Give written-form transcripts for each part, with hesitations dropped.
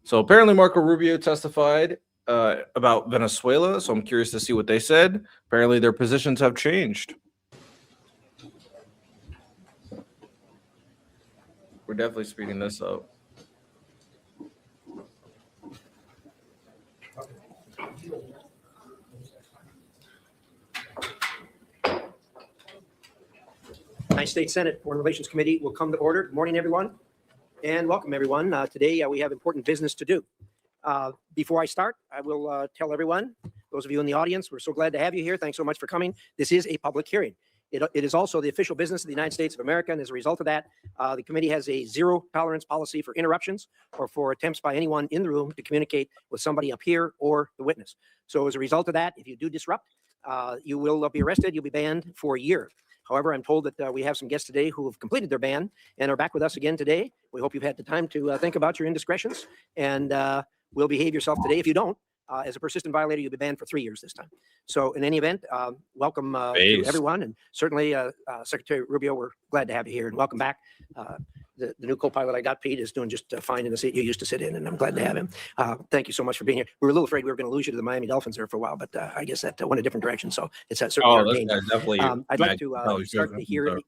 So apparently Marco Rubio testified about Venezuela. So I'm curious to see what they said. Apparently their positions have changed. We're definitely speeding this up. United States Senate Foreign Relations Committee will come to order. Good morning, everyone, and welcome, everyone. Today, we have important business to do. Before I start, I will tell everyone, those of you in the audience, we're so glad to have you here. Thanks so much for coming. This is a public hearing. It is also the official business of the United States of America, and as a result of that, the committee has a zero tolerance policy for interruptions or for attempts by anyone in the room to communicate with somebody up here or the witness. So as a result of that, if you do disrupt, you will be arrested. You'll be banned for a year. However, I'm told that we have some guests today who have completed their ban and are back with us again today. We hope you've had the time to think about your indiscretions and will behave yourself today. If you don't, as a persistent violator, you'll be banned for 3 years this time. So in any event, welcome to everyone. And certainly, Secretary Rubio, we're glad to have you here and welcome back. The new co-pilot I got, Pete, is doing just fine in the seat you used to sit in, and I'm glad to have him. Thank you so much for being here. We were a little afraid we were going to lose you to the Miami Dolphins there for a while, but I guess that went a different direction, so it's certainly our gain. Definitely. I'd like to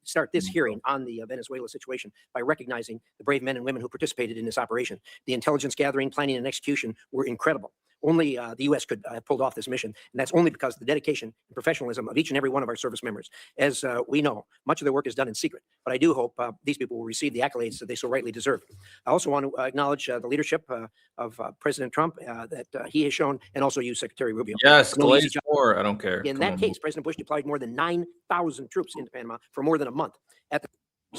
start this hearing on the Venezuela situation by recognizing the brave men and women who participated in this operation. The intelligence gathering, planning, and execution were incredible. Only the U.S. could have pulled off this mission, and that's only because of the dedication and professionalism of each and every one of our service members. As we know, much of their work is done in secret, but I do hope these people will receive the accolades that they so rightly deserve. I also want to acknowledge the leadership of President Trump that he has shown, and also you, Secretary Rubio. Yes, war. I don't care. In that case, President Bush deployed more than 9,000 troops into Panama for more than a month at the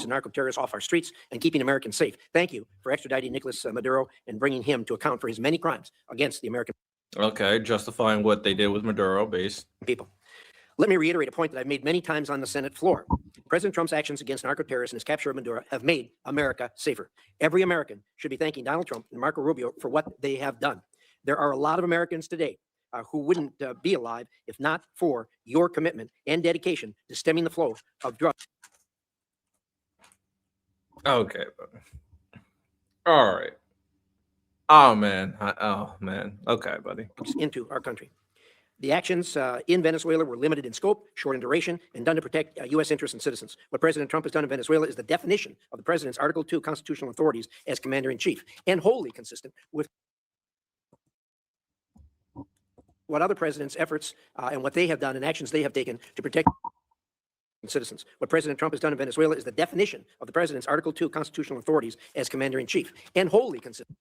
narco terrorists off our streets and keeping Americans safe. Thank you for extraditing Nicolas Maduro and bringing him to account for his many crimes against the American Okay, justifying what they did with Maduro based people. Let me reiterate a point that I've made many times on the Senate floor. President Trump's actions against narco terrorists and his capture of Maduro have made America safer. Every American should be thanking Donald Trump and Marco Rubio for what they have done. There are a lot of Americans today who wouldn't be alive if not for your commitment and dedication to stemming the flow of drugs. Okay. All right. Oh, man. Okay, buddy. Into our country. The actions in Venezuela were limited in scope, short in duration, and done to protect U.S. interests and citizens. What President Trump has done in Venezuela is the definition of the president's Article 2 constitutional authorities as commander-in-chief, and wholly consistent with what other presidents' efforts and what they have done and actions they have taken to protect citizens. What President Trump has done in Venezuela is the definition of the president's Article 2 constitutional authorities as commander-in-chief, and wholly consistent.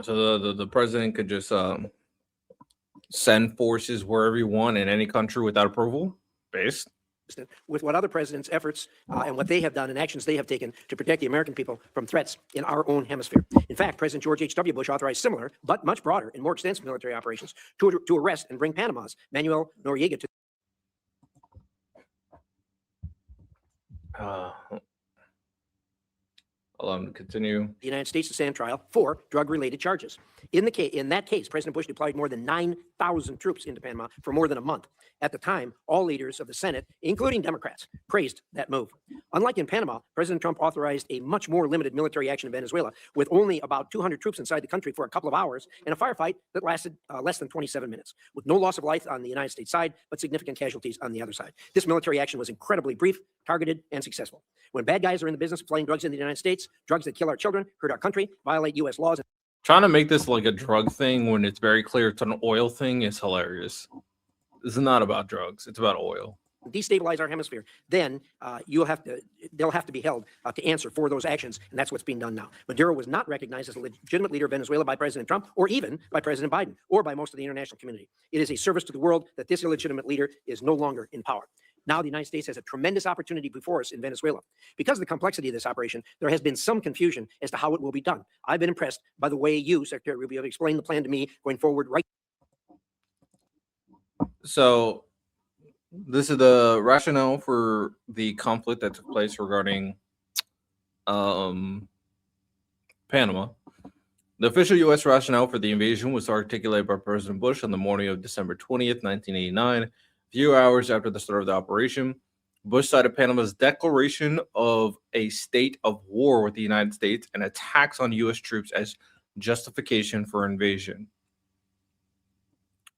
So the president could just send forces wherever you want in any country without approval, based with what other presidents' efforts and what they have done and actions they have taken to protect the American people from threats in our own hemisphere. In fact, President George H.W. Bush authorized similar, but much broader and more extensive military operations to arrest and bring Panama's Manuel Noriega to allow him to continue. The United States to stand trial for drug-related charges. In that case, President Bush deployed more than 9,000 troops into Panama for more than a month. At the time, all leaders of the Senate, including Democrats, praised that move. Unlike in Panama, President Trump authorized a much more limited military action in Venezuela, with only about 200 troops inside the country for a couple of hours and a firefight that lasted less than 27 minutes, with no loss of life on the United States side, but significant casualties on the other side. This military action was incredibly brief, targeted, and successful. When bad guys are in the business of flying drugs into the United States, drugs that kill our children, hurt our country, violate U.S. laws. Trying to make this like a drug thing when it's very clear it's an oil thing is hilarious. This is not about drugs. It's about oil. Destabilize our hemisphere, then they'll have to be held to answer for those actions, and that's what's being done now. Maduro was not recognized as a legitimate leader of Venezuela by President Trump, or even by President Biden, or by most of the international community. It is a service to the world that this illegitimate leader is no longer in power. Now the United States has a tremendous opportunity before us in Venezuela. Because of the complexity of this operation, there has been some confusion as to how it will be done. I've been impressed by the way you, Secretary Rubio, have explained the plan to me going forward. Right. So this is the rationale for the conflict that took place regarding Panama. The official U.S. rationale for the invasion was articulated by President Bush on the morning of December 20th, 1989, a few hours after the start of the operation. Bush cited Panama's declaration of a state of war with the United States and attacks on U.S. troops as justification for invasion.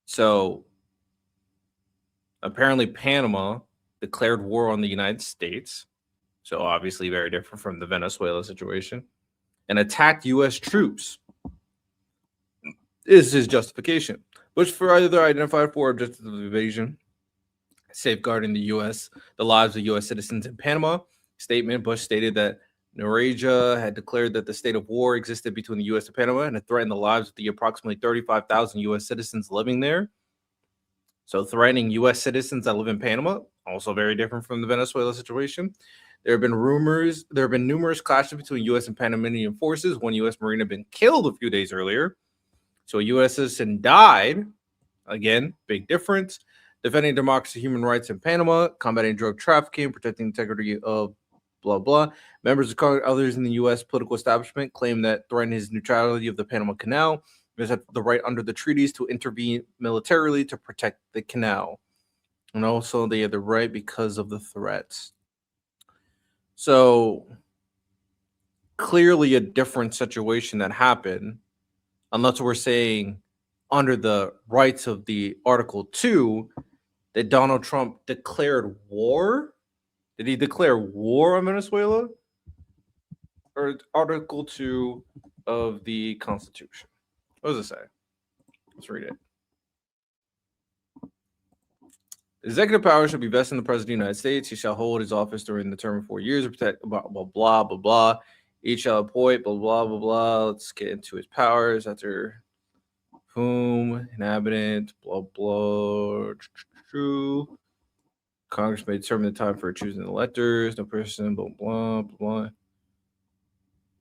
So apparently, Panama declared war on the United States. So obviously, very different from the Venezuela situation, and attacked U.S. troops is his justification. Bush further identified four objectives of invasion: safeguarding the lives of U.S. citizens in Panama. Statement: Bush stated that Noriega had declared that the state of war existed between the U.S. and Panama and had threatened the lives of the approximately 35,000 U.S. citizens living there. So threatening U.S. citizens that live in Panama, also very different from the Venezuela situation. There have been numerous clashes between U.S. and Panamanian forces. One U.S. Marine had been killed a few days earlier. So a U.S. citizen died. Again, big difference. Defending democracy, human rights in Panama, combating drug trafficking, protecting the integrity of blah, blah. Members of Congress, others in the U.S. political establishment claim that threatening his neutrality of the Panama Canal is the right under the treaties to intervene militarily to protect the canal. And also they have the right because of the threats. So clearly a different situation that happened, unless we're saying under the rights of the Article 2 that Donald Trump declared war. Did he declare war on Venezuela? Or Article 2 of the Constitution? What does it say? Let's read it. Executive power shall be vested in the President of the United States. He shall hold his office during the term of 4 years, protect blah, blah, blah, blah, blah. Each shall appoint, blah, blah, blah, blah. Let's get into his powers after whom, inhabitant, blah, blah, true. Congress may determine the time for choosing the electors. No person, blah, blah, blah.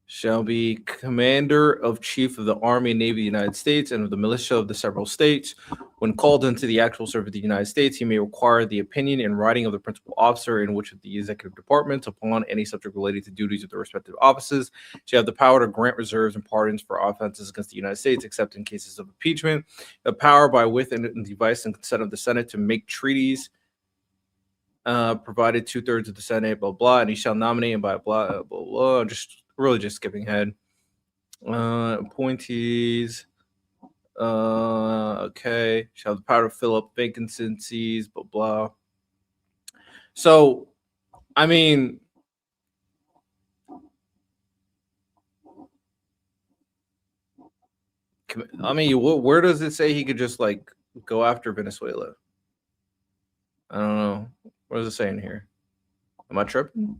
Shall be commander of chief of the Army and Navy of the United States and of the militia of the several states. When called into the actual service of the United States, he may require the opinion in writing of the principal officer in which of the executive departments upon any subject related to duties of the respective offices. Shall have the power to grant reserves and pardons for offenses against the United States, except in cases of impeachment. The power by with and device and consent of the Senate to make treaties, provided 2/3 of the Senate, blah, blah, and he shall nominate and by blah, blah, blah. Just skipping ahead. Appointees. Okay. Shall have the power to fill up vacancies, blah, blah. So, I mean, where does it say he could just like go after Venezuela? I don't know. What does it say in here? Am I tripping?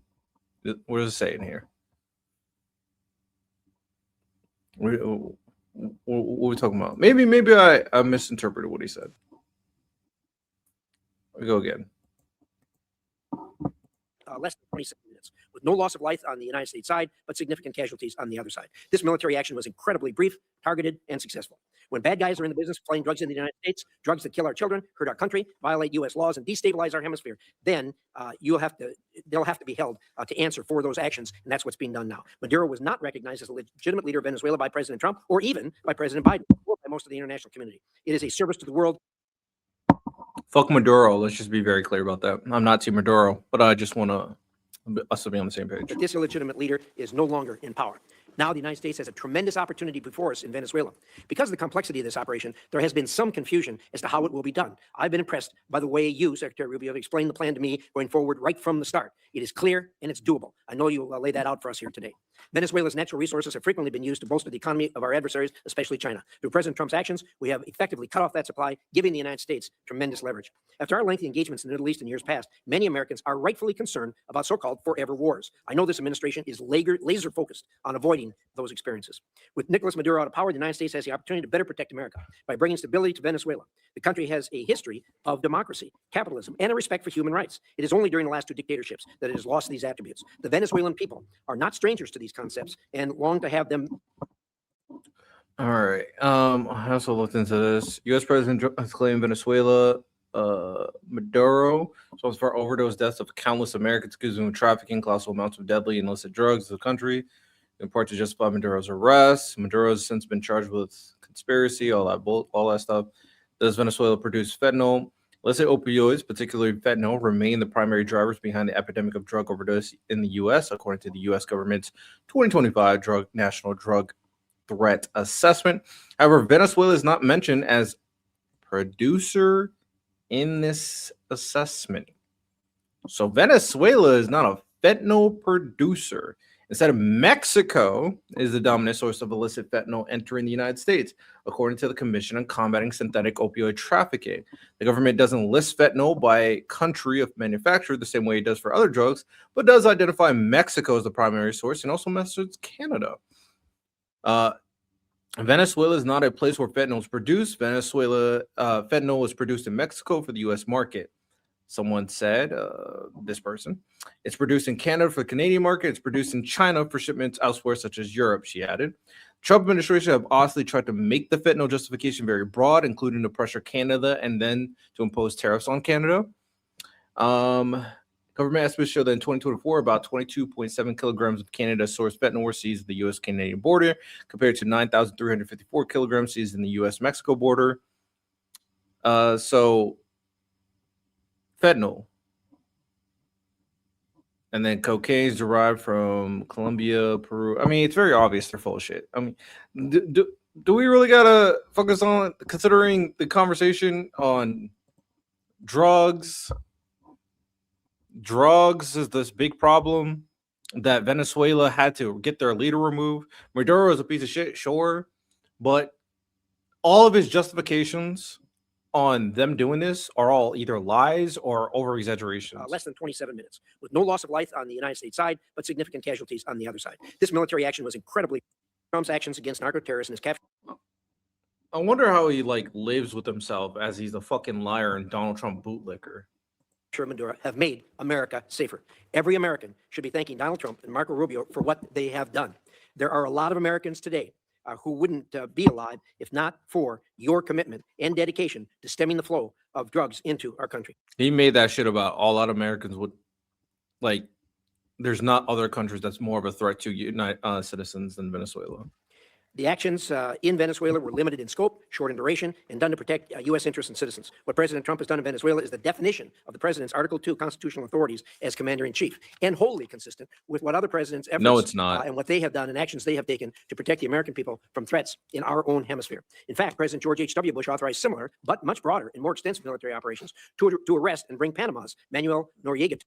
What does it say in here? What are we talking about? Maybe I misinterpreted what he said. We go again. Less than 27 minutes, with no loss of life on the United States side, but significant casualties on the other side. This military action was incredibly brief, targeted, and successful. When bad guys are in the business of playing drugs in the United States, drugs that kill our children, hurt our country, violate U.S. laws, and destabilize our hemisphere, then they'll have to be held to answer for those actions, and that's what's being done now. Maduro was not recognized as a legitimate leader of Venezuela by President Trump or even by President Biden or by most of the international community. It is a service to the world. Fuck Maduro. Let's just be very clear about that. I'm not Team Maduro, but I just want us to be on the same page. That this illegitimate leader is no longer in power. Now the United States has a tremendous opportunity before us in Venezuela. Because of the complexity of this operation, there has been some confusion as to how it will be done. I've been impressed by the way you, Secretary Rubio, have explained the plan to me going forward right from the start. It is clear and it's doable. I know you'll lay that out for us here today. Venezuela's natural resources have frequently been used to bolster the economy of our adversaries, especially China. Through President Trump's actions, we have effectively cut off that supply, giving the United States tremendous leverage. After our lengthy engagements in the Middle East in years past, many Americans are rightfully concerned about so-called forever wars. I know this administration is laser focused on avoiding those experiences. With Nicolas Maduro out of power, the United States has the opportunity to better protect America by bringing stability to Venezuela. The country has a history of democracy, capitalism, and a respect for human rights. It is only during the last two dictatorships that it has lost these attributes. The Venezuelan people are not strangers to these concepts and long to have them. All right. I also looked into this. U.S. President has claimed Venezuela, Maduro, so as for overdose deaths of countless Americans accused of trafficking colossal amounts of deadly and illicit drugs to the country, in part to justify Maduro's arrest. Maduro has since been charged with conspiracy, all that stuff. Does Venezuela produce fentanyl? Illicit opioids, particularly fentanyl, remain the primary drivers behind the epidemic of drug overdose in the U.S., according to the U.S. government's 2025 National Drug Threat Assessment. However, Venezuela is not mentioned as producer in this assessment. So Venezuela is not a fentanyl producer. Instead, Mexico is the dominant source of illicit fentanyl entering the United States, according to the Commission on Combating Synthetic Opioid Trafficking. The government doesn't list fentanyl by country of manufacturer the same way it does for other drugs, but does identify Mexico as the primary source and also mentions Canada. Venezuela is not a place where fentanyl is produced. Fentanyl is produced in Mexico for the U.S. market. Someone said, this person, it's produced in Canada for the Canadian market. It's produced in China for shipments elsewhere, such as Europe, she added. Trump administration have honestly tried to make the fentanyl justification very broad, including to pressure Canada and then to impose tariffs on Canada. Government estimates show that in 2024, about 22.7 kilograms of Canada-sourced fentanyl were seized at the U.S.-Canadian border, compared to 9,354 kilograms seized in the U.S.-Mexico border. So fentanyl. And then cocaine is derived from Colombia, Peru. I mean, it's very obvious they're full of shit. I mean, do we really gotta focus on considering the conversation on drugs? Drugs is this big problem that Venezuela had to get their leader removed. Maduro is a piece of shit, sure, but all of his justifications on them doing this are all either lies or over exaggerations. Less than 27 minutes, with no loss of life on the United States side, but significant casualties on the other side. This military action was incredibly Trump's actions against narco-terrorists and his capture. I wonder how he lives with himself as he's a fucking liar and Donald Trump bootlicker. Maduro have made America safer. Every American should be thanking Donald Trump and Marco Rubio for what they have done. There are a lot of Americans today who wouldn't be alive if not for your commitment and dedication to stemming the flow of drugs into our country. He made that shit about all out Americans would there's not other countries that's more of a threat to citizens than Venezuela. The actions in Venezuela were limited in scope, short in duration, and done to protect U.S. interests and citizens. What President Trump has done in Venezuela is the definition of the president's Article 2 constitutional authorities as commander-in-chief, and wholly consistent with what other presidents' efforts No, it's not. And what they have done and actions they have taken to protect the American people from threats in our own hemisphere. In fact, President George H.W. Bush authorized similar, but much broader and more extensive military operations to arrest and bring Panama's Manuel Noriega.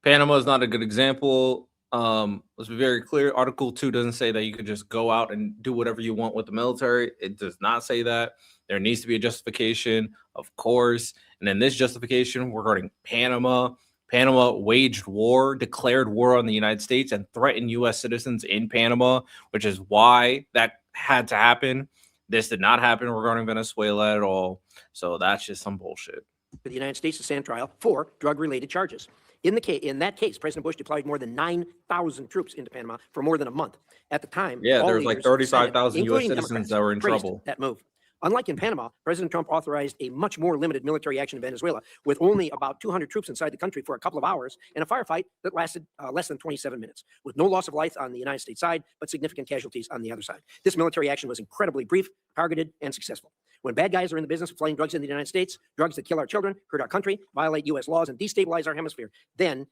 Panama is not a good example. Let's be very clear. Article 2 doesn't say that you could just go out and do whatever you want with the military. It does not say that. There needs to be a justification, of course. And then this justification regarding Panama. Panama waged war, declared war on the United States, and threatened U.S. citizens in Panama, which is why that had to happen. This did not happen regarding Venezuela at all. So that's just some bullshit. The United States to stand trial for drug-related charges. In that case, President Bush deployed more than 9,000 troops into Panama for more than a month. At the time, yeah, there was like 35,000 U.S. citizens that were in trouble. That move. Unlike in Panama, President Trump authorized a much more limited military action in Venezuela, with only about 200 troops inside the country for a couple of hours and a firefight that lasted less than 27 minutes, with no loss of life on the United States side, but significant casualties on the other side. This military action was incredibly brief, targeted, and successful. When bad guys are in the business of flying drugs into the United States, drugs that kill our children, hurt our country, violate U.S. laws, and destabilize our hemisphere, then...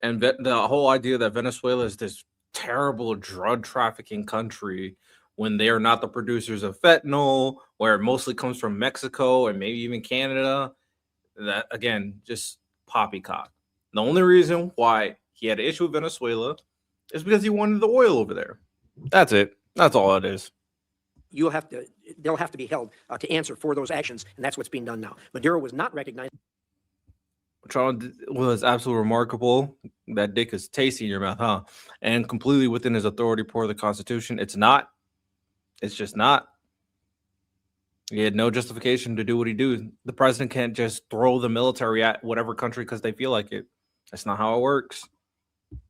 And the whole idea that Venezuela is this terrible drug trafficking country when they are not the producers of fentanyl, where it mostly comes from Mexico and maybe even Canada, that, again, just poppycock. The only reason why he had an issue with Venezuela is because he wanted the oil over there. That's it. That's all it is. They'll have to be held to answer for those actions, and that's what's being done now. Maduro was not recognized. Trump was absolutely remarkable. That dick is tasty in your mouth, huh? And completely within his authority per the Constitution. It's not. It's just not. He had no justification to do what he do. The president can't just throw the military at whatever country because they feel like it. That's not how it works.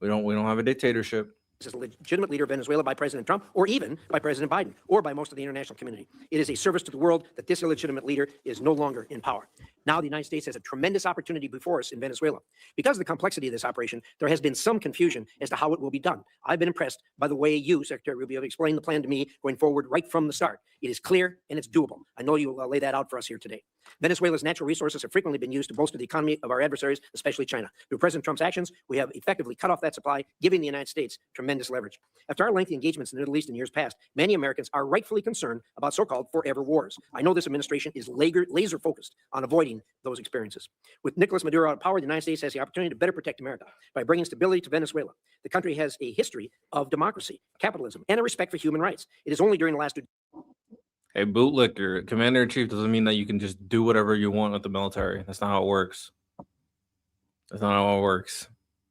We don't have a dictatorship. As a legitimate leader of Venezuela by President Trump, or even by President Biden, or by most of the international community. It is a service to the world that this illegitimate leader is no longer in power. Now the United States has a tremendous opportunity before us in Venezuela. Because of the complexity of this operation, there has been some confusion as to how it will be done. I've been impressed by the way you, Secretary Rubio, have explained the plan to me going forward right from the start. It is clear and it's doable. I know you will lay that out for us here today. Venezuela's natural resources have frequently been used to bolster the economy of our adversaries, especially China. Through President Trump's actions, we have effectively cut off that supply, giving the United States tremendous leverage. After our lengthy engagements in the Middle East in years past, many Americans are rightfully concerned about so-called forever wars. I know this administration is laser focused on avoiding those experiences. With Nicolas Maduro out of power, the United States has the opportunity to better protect America by bringing stability to Venezuela. The country has a history of democracy, capitalism, and a respect for human rights. It is only during the last Hey, bootlicker, commander-in-chief doesn't mean that you can just do whatever you want with the military. That's not how it works. That's not how it works.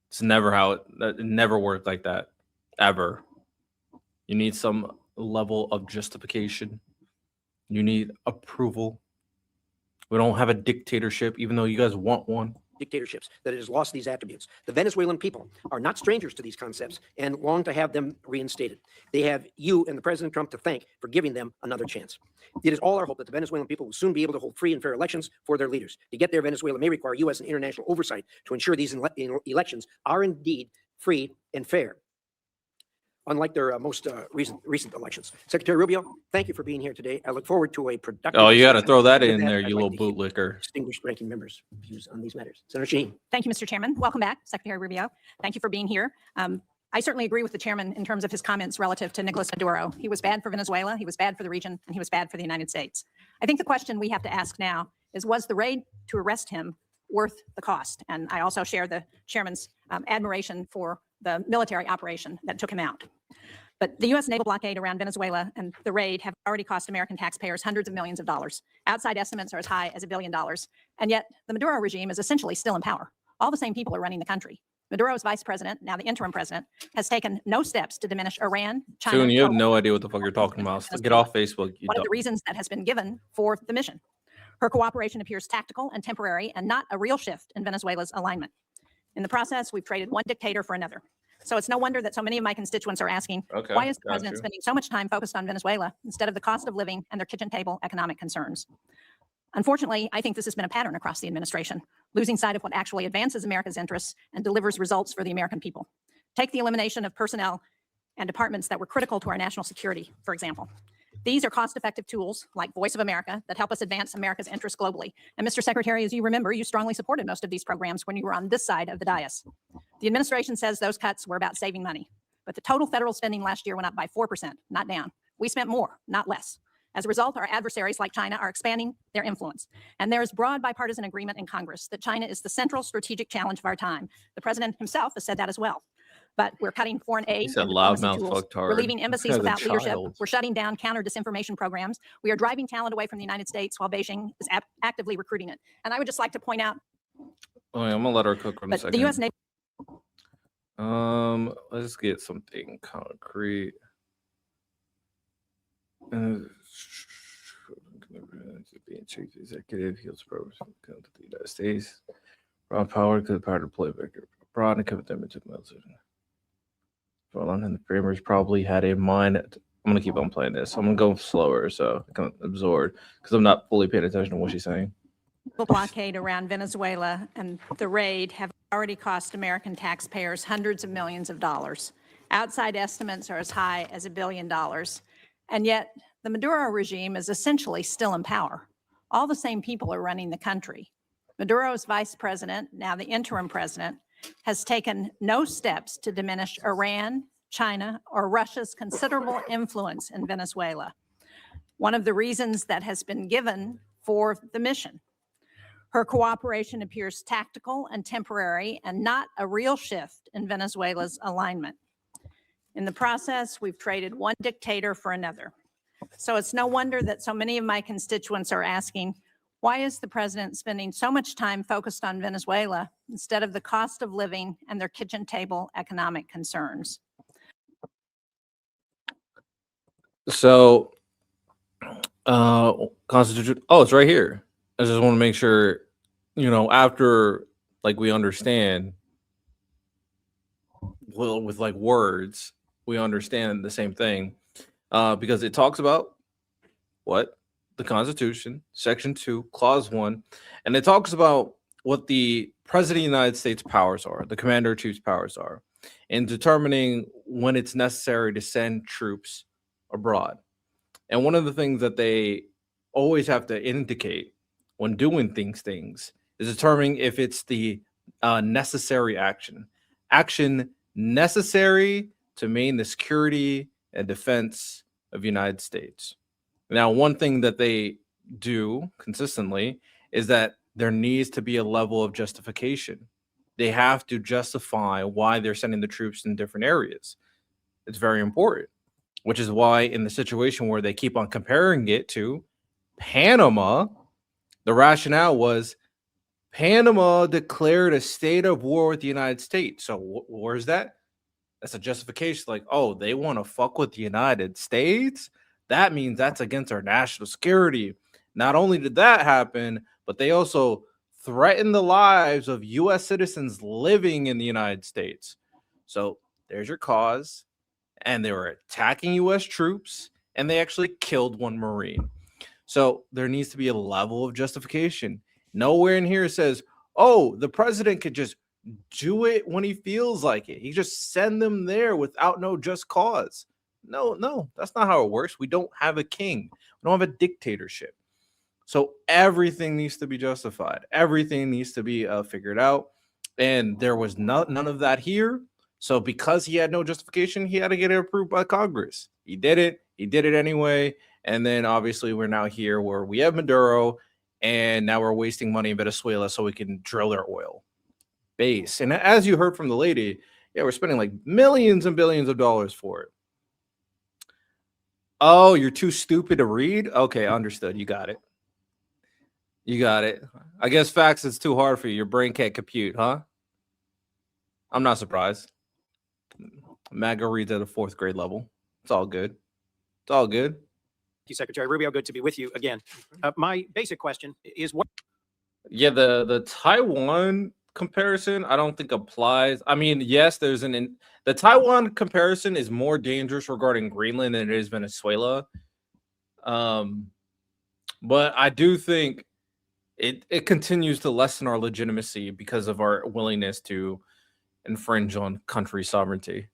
It's never it never worked like that, ever. You need some level of justification. You need approval. We don't have a dictatorship, even though you guys want one. dictatorships that it has lost these attributes. The Venezuelan people are not strangers to these concepts and long to have them reinstated. They have you and the President Trump to thank for giving them another chance. It is all our hope that the Venezuelan people will soon be able to hold free and fair elections for their leaders. To get there, Venezuela may require U.S. and international oversight to ensure these elections are indeed free and fair, unlike their most recent elections. Secretary Rubio, thank you for being here today. I look forward to a productive. Oh, you got to throw that With in there, I'd you like little to hear bootlicker. Distinguished ranking members' views on these matters. Senator Shaheen. Thank you, Mr. Chairman. Welcome back, Secretary Rubio. Thank you for being here. I certainly agree with the chairman in terms of his comments relative to Nicolas Maduro. He was bad for Venezuela, he was bad for the region, and he was bad for the United States. I think the question we have to ask now is, was the raid to arrest him worth the cost? And I also share the chairman's admiration for the military operation that took him out. But the U.S. naval blockade around Venezuela and the raid have already cost American taxpayers hundreds of millions of dollars. Outside estimates are as high as $1 billion. And yet the Maduro regime is essentially still in power. All the same people are running the country. Maduro's vice president, now the interim president, has taken no steps to diminish Iran, China. Soon, you have no idea what the fuck you're talking about. So get off Facebook. One of the reasons that has been given for the mission. Her cooperation appears tactical and temporary and not a real shift in Venezuela's alignment. In the process, we've traded one dictator for another. So it's no wonder that so many of my constituents are asking, why is the president spending so much time focused on Venezuela instead of the cost of living and their kitchen table economic concerns? Unfortunately, I think this has been a pattern across the administration, losing sight of what actually advances America's interests and delivers results for the American people. Take the elimination of personnel and departments that were critical to our national security, for example. These are cost-effective tools like Voice of America that help us advance America's interests globally. And Mr. Secretary, as you remember, you strongly supported most of these programs when you were on this side of the dais. The administration says those cuts were about saving money, but the total federal spending last year went up by 4%, not down. We spent more, not less. As a result, our adversaries like China are expanding their influence. And there is broad bipartisan agreement in Congress that China is the central strategic challenge of our time. The president himself has said that as well. But we're cutting foreign aid. He said loudmouth fucktard. We're leaving embassies As a without leadership. child. We're shutting down counter-disinformation programs. We are driving talent away from the United States while Beijing is actively recruiting it. And I would just like to point out. Oh, yeah, I'm gonna let her cook for a second. The U.S. Navy. Let's get something concrete. Being chief executive, he was come to the United States. Broad power to the power to play vector. Broad and commit them to military. For London, the framers probably had in mind. I'm gonna keep on playing this. I'm gonna go slower so I can absorb because I'm not fully paying attention to what she's saying. The blockade around Venezuela and the raid have already cost American taxpayers hundreds of millions of dollars. Outside estimates are as high as $1 billion. And yet the Maduro regime is essentially still in power. All the same people are running the country. Maduro's vice president, now the interim president, has taken no steps to diminish Iran, China, or Russia's considerable influence in Venezuela. One of the reasons that has been given for the mission. Her cooperation appears tactical and temporary and not a real shift in Venezuela's alignment. In the process, we've traded one dictator for another. So it's no wonder that so many of my constituents are asking, why is the president spending so much time focused on Venezuela instead of the cost of living and their kitchen table economic concerns? So, Constitution. Oh, it's right here. I just want to make sure, after we understand, well, with words, we understand the same thing, because it talks about what the Constitution, Section 2, Clause 1, and it talks about what the President of the United States powers are, the Commander-in-Chief's powers are, in determining when it's necessary to send troops abroad. And one of the things that they always have to indicate when doing things is determining if it's the necessary action necessary to maintain the security and defense of the United States. Now, one thing that they do consistently is that there needs to be a level of justification. They have to justify why they're sending the troops in different areas. It's very important, which is why in the situation where they keep on comparing it to Panama, the rationale was Panama declared a state of war with the United States. So where's that? That's a justification. Like, oh, they want to fuck with the United States? That means that's against our national security. Not only did that happen, but they also threatened the lives of U.S. citizens living in the United States. So there's your cause. And they were attacking U.S. troops, and they actually killed one Marine. So there needs to be a level of justification. Nowhere in here says, oh, the president could just do it when he feels like it. He just send them there without no just cause. No, that's not how it works. We don't have a king. We don't have a dictatorship. So everything needs to be justified. Everything needs to be figured out. And there was none of that here. So because he had no justification, he had to get it approved by Congress. He did it. He did it anyway. And then obviously we're now here where we have Maduro, and now we're wasting money in Venezuela so we can drill their oil base. And as you heard from the lady, yeah, we're spending like millions and billions of dollars for it. Oh, you're too stupid to read? Okay, understood. You got it. You got it. I guess facts is too hard for you. Your brain can't compute, huh? I'm not surprised. MAGA reads at a 4th grade level. It's all good. It's all good. Thank you, Secretary Rubio. Good to be with you again. My basic question is what? Yeah, the Taiwan comparison I don't think applies. I mean, yes, there's the Taiwan comparison is more dangerous regarding Greenland than it is Venezuela. But I do think it continues to lessen our legitimacy because of our willingness to infringe on country sovereignty.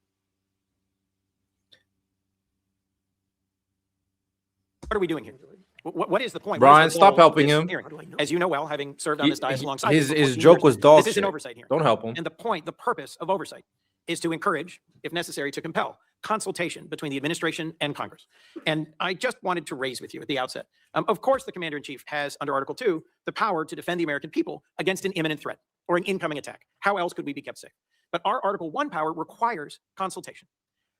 What are we doing here? What is the point? Brian, What is the stop goal of helping this him. hearing? As you know well, having served on this dais alongside you for His 14 joke years, was dog this is shit. an oversight hearing. Don't help him. And the purpose of oversight is to encourage, if necessary, to compel consultation between the administration and Congress. And I just wanted to raise with you at the outset, of course, the Commander-in-Chief has, under Article 2, the power to defend the American people against an imminent threat or an incoming attack. How else could we be kept safe? But our Article 1 power requires consultation.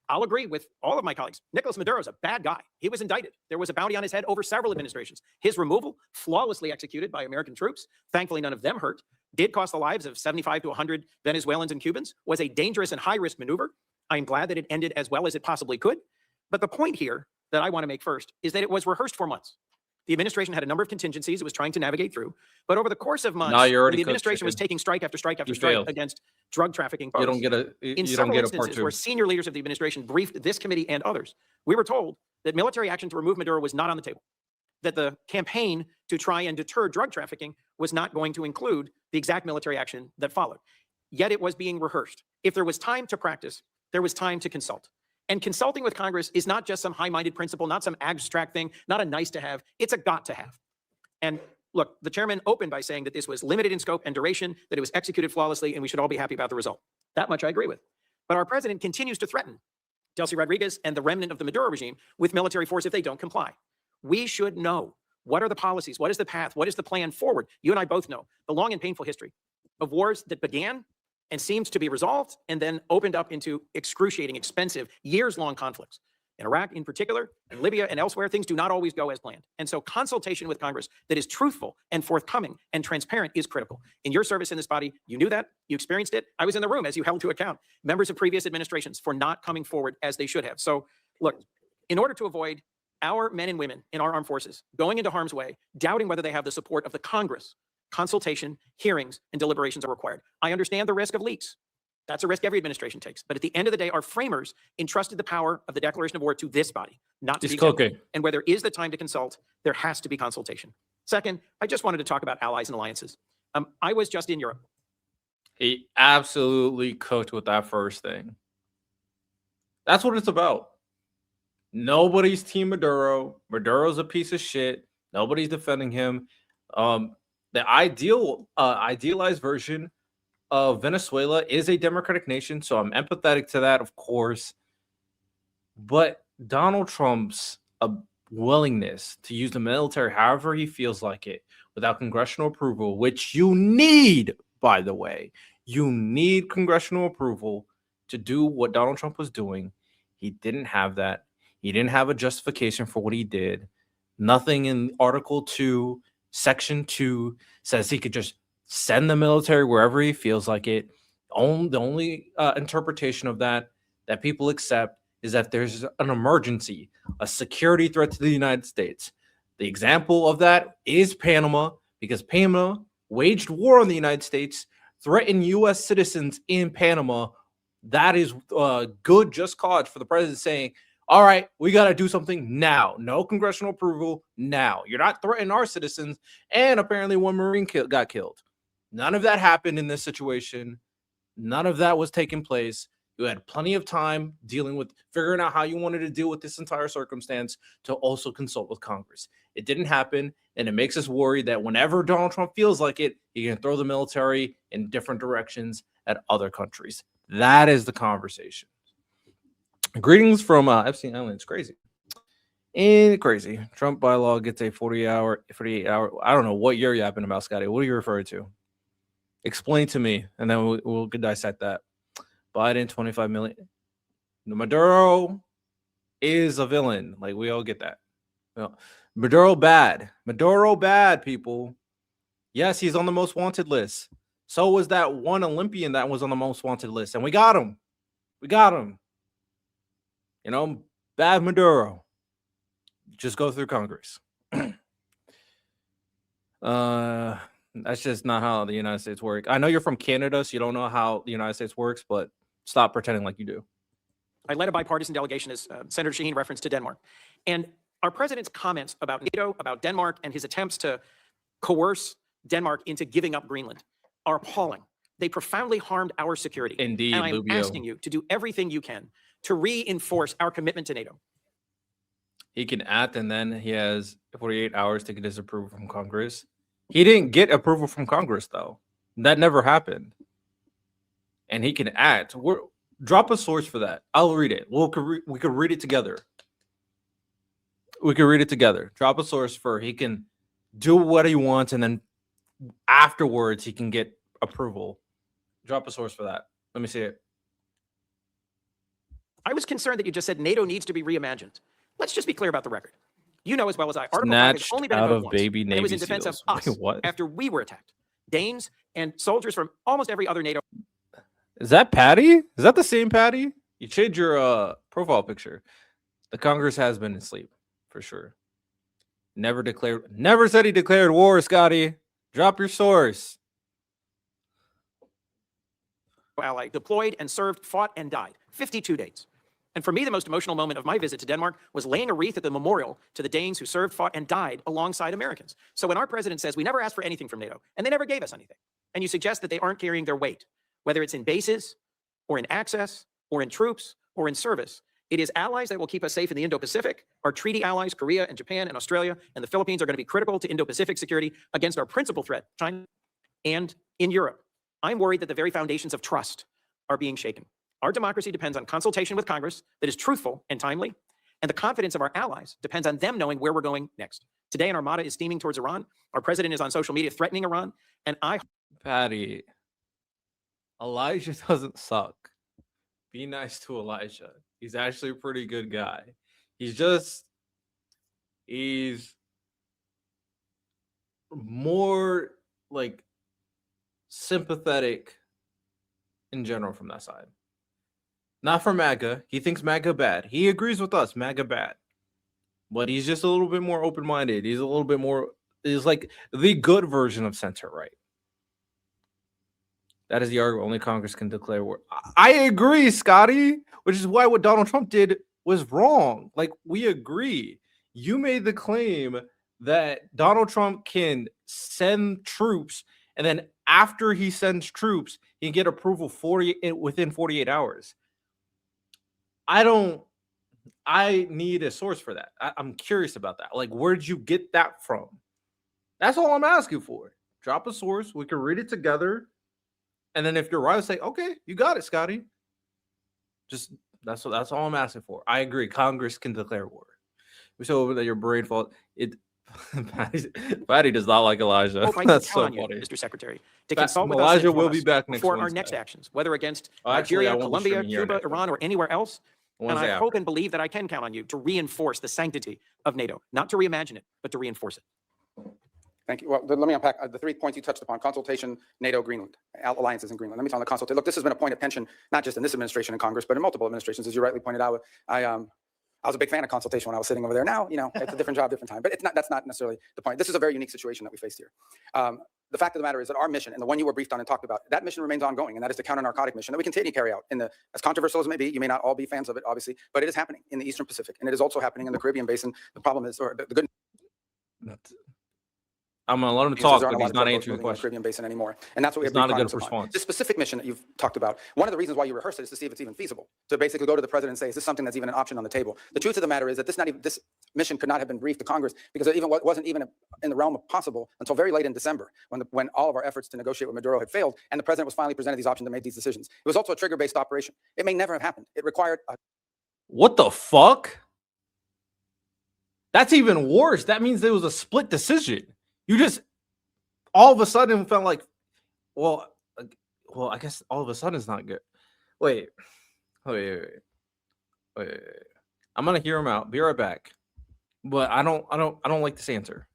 I'll agree with all of my colleagues. Nicolas Maduro is a bad guy. He was indicted. There was a bounty on his head over several administrations. His removal, flawlessly executed by American troops, thankfully none of them hurt, did cost the lives of 75 to 100 Venezuelans and Cubans, was a dangerous and high-risk maneuver. I'm glad that it ended as well as it possibly could. But the point here that I want to make first is that it was rehearsed for months. The administration had a number of contingencies it was trying to navigate through. But over the course of months, you're already the administration was cooked, taking strike after strike after You strike failed. against drug trafficking. You don't foes. get a In you don't several get a part instances 2. where senior leaders of the administration briefed this committee and others, we were told that military action to remove Maduro was not on the table, that the campaign to try and deter drug trafficking was not going to include the exact military action that followed. Yet it was being rehearsed. If there was time to practice, there was time to consult. And consulting with Congress is not just some high-minded principle, not some abstract thing, not a nice to have, it's a got to have. And look, the chairman opened by saying that this was limited in scope and duration, that it was executed flawlessly, and we should all be happy about the result. That much I agree with. But our president continues to threaten Delcy Rodriguez and the remnant of the Maduro regime with military force if they don't comply. We should know, what are the policies? What is the path? What is the plan forward? You and I both know the long and painful history of wars that began and seemed to be resolved and then opened up into excruciating, expensive, years-long conflicts. In Iraq in particular, in Libya and elsewhere, things do not always go as planned. And so consultation with Congress that is truthful and forthcoming and transparent is critical. In your service in this body, you knew that, you experienced it. I was in the room as you held to account members of previous administrations for not coming forward as they should have. So look, in order to avoid our men and women in our armed forces going into harm's way, doubting whether they have the support of the Congress, consultation, hearings, and deliberations are required. I understand the risk of leaks. That's a risk every administration takes. But at the end of the day, our framers entrusted the power of the declaration of war to this body, not to the executive. And where there is the time to consult, there has to be consultation. Second, I just wanted to talk about allies and alliances. I was just in Europe. He absolutely cooked with that first thing. That's what it's about. Nobody's team Maduro. Maduro's a piece of shit. Nobody's defending him. The idealized version of Venezuela is a democratic nation, so I'm empathetic to that, of course. But Donald Trump's willingness to use the military however he feels like it without congressional approval, which you need, by the way, you need congressional approval to do what Donald Trump was doing. He didn't have that. He didn't have a justification for what he did. Nothing in Article 2, Section 2 says he could just send the military wherever he feels like it. The only interpretation of that people accept is that there's an emergency, a security threat to the United States. The example of that is Panama, because Panama waged war on the United States, threatened U.S. citizens in Panama. That is good just cause for the president saying, all right, we got to do something now. No congressional approval now. You're not threatening our citizens. And apparently one Marine got killed. None of that happened in this situation. None of that was taking place. You had plenty of time figuring out how you wanted to deal with this entire circumstance to also consult with Congress. It didn't happen, and it makes us worried that whenever Donald Trump feels like it, he can throw the military in different directions at other countries. That is the conversation. Greetings from Epstein Island. It's crazy. And crazy. Trump bylaw gets a 48 hour. I don't know what you're yapping about, Scotty. What are you referring to? Explain to me, and then we'll dissect that. Biden, 25 million. Maduro is a villain. Like, we all get that. No. Maduro bad, people. Yes, he's on the most wanted list. So was that one Olympian that was on the most wanted list. And we got him. You know, bad Maduro. Just go through Congress. That's just not how the United States works. I know you're from Canada, so you don't know how the United States works, but stop pretending like you do. I led a bipartisan delegation, as Senator Shaheen referenced, to Denmark. And our president's comments about NATO, about Denmark, and his attempts to coerce Denmark into giving up Greenland are appalling. They profoundly harmed our security. Indeed, and I'm Rubio. asking you to do everything you can to reinforce our commitment to NATO. He can act, and then he has 48 hours to get his approval from Congress. He didn't get approval from Congress, though. That never happened. And he can act. Drop a source for that. I'll read it. We could read it together. Drop a source for he can do what he wants, and then afterwards he can get approval. Drop a source for that. Let me see it. I was concerned that you just said NATO needs to be reimagined. Let's just be clear about the record. You know as well as I, Article 5 has only been out invoked of once, baby and it was in Navy defense SEALs. of us Wait, what? after we were attacked. Danes and soldiers from almost every other NATO. Is that Patty? Is that the same Patty? You changed your profile picture. The Congress has been asleep, for sure. Never said he declared war, Scotty. Drop your source. Ally deployed and served, fought and died. 52 days. And for me, the most emotional moment of my visit to Denmark was laying a wreath at the memorial to the Danes who served, fought, and died alongside Americans. So when our president says we never asked for anything from NATO, and they never gave us anything, and you suggest that they aren't carrying their weight, whether it's in bases, or in access, or in troops, or in service, it is allies that will keep us safe in the Indo-Pacific. Our treaty allies, Korea and Japan and Australia and the Philippines, are going to be critical to Indo-Pacific security against our principal threat, China, and in Europe. I'm worried that the very foundations of trust are being shaken. Our democracy depends on consultation with Congress that is truthful and timely, and the confidence of our allies depends on them knowing where we're going next. Today, an armada is steaming towards Iran. Our president is on social media threatening Iran, and Patty, Elijah doesn't suck. Be nice to Elijah. He's actually a pretty good guy. He's more like sympathetic in general from that side. Not for MAGA. He thinks MAGA bad. He agrees with us, MAGA bad. But he's just a little bit more open-minded. He's like the good version of center-right. That is the argument. Only Congress can declare war. I agree, Scotty, which is why what Donald Trump did was wrong. Like, we agree. You made the claim that Donald Trump can send troops, and then after he sends troops, he can get approval within 48 hours. I need a source for that. I'm curious about that. Like, where did you get that from? That's all I'm asking for. Drop a source. We can read it together. And then if you're right, say, okay, you got it, Scotty. Just that's all I'm asking for. I agree. Congress can declare war. We show that your brain fault. Patty does not like Elijah. Hope I can That's count so on you, funny. Mr. Secretary, to consult with us Elijah and will inform be us back next before our Wednesday. next actions, whether against Actually, I Nigeria, won't be Colombia, streaming here Cuba, next Iran, or anywhere else. And Wednesday I hope after. and believe that I can count on you to reinforce the sanctity of NATO, not to reimagine it, but to reinforce it. Thank you. Well, let me unpack the 3 points you touched upon: consultation, NATO, Greenland, alliances in Greenland. Let me tell you on the consultation. Look, this has been a point of tension, not just in this administration in Congress, but in multiple administrations, as you rightly pointed out. I was a big fan of consultation when I was sitting over there. Now, it's a different job, different time. But that's not necessarily the point. This is a very unique situation that we faced here. The fact of the matter is that our mission, and the one you were briefed on and talked about, that mission remains ongoing, and that is the counter-narcotic mission that we continue to carry out. As controversial as it may be, you may not all be fans of it, obviously, but it is happening in the Eastern Pacific, and it is also happening in the Caribbean basin. The problem is, or the good I'm gonna let him news is talk, there aren't but a lot he's of not drug boats answering the moving in the question. Caribbean basin anymore, and that's what we It's have not a briefed good Congress upon. response. This specific mission that you've talked about, one of the reasons why you rehearse it is to see if it's even feasible. To basically go to the president and say, is this something that's even an option on the table? The truth of the matter is that this mission could not have been briefed to Congress because it wasn't even in the realm of possible until very late in December, when all of our efforts to negotiate with Maduro had failed, and the president was finally presented these options and made these decisions. It was also a trigger-based operation. It may never have happened. It required What the fuck? That's even worse. That means there was a split decision. You just all of a sudden felt like, well, I guess all of a sudden it's not good. Wait. I'm gonna hear him out. Be right back. But I don't like this answer.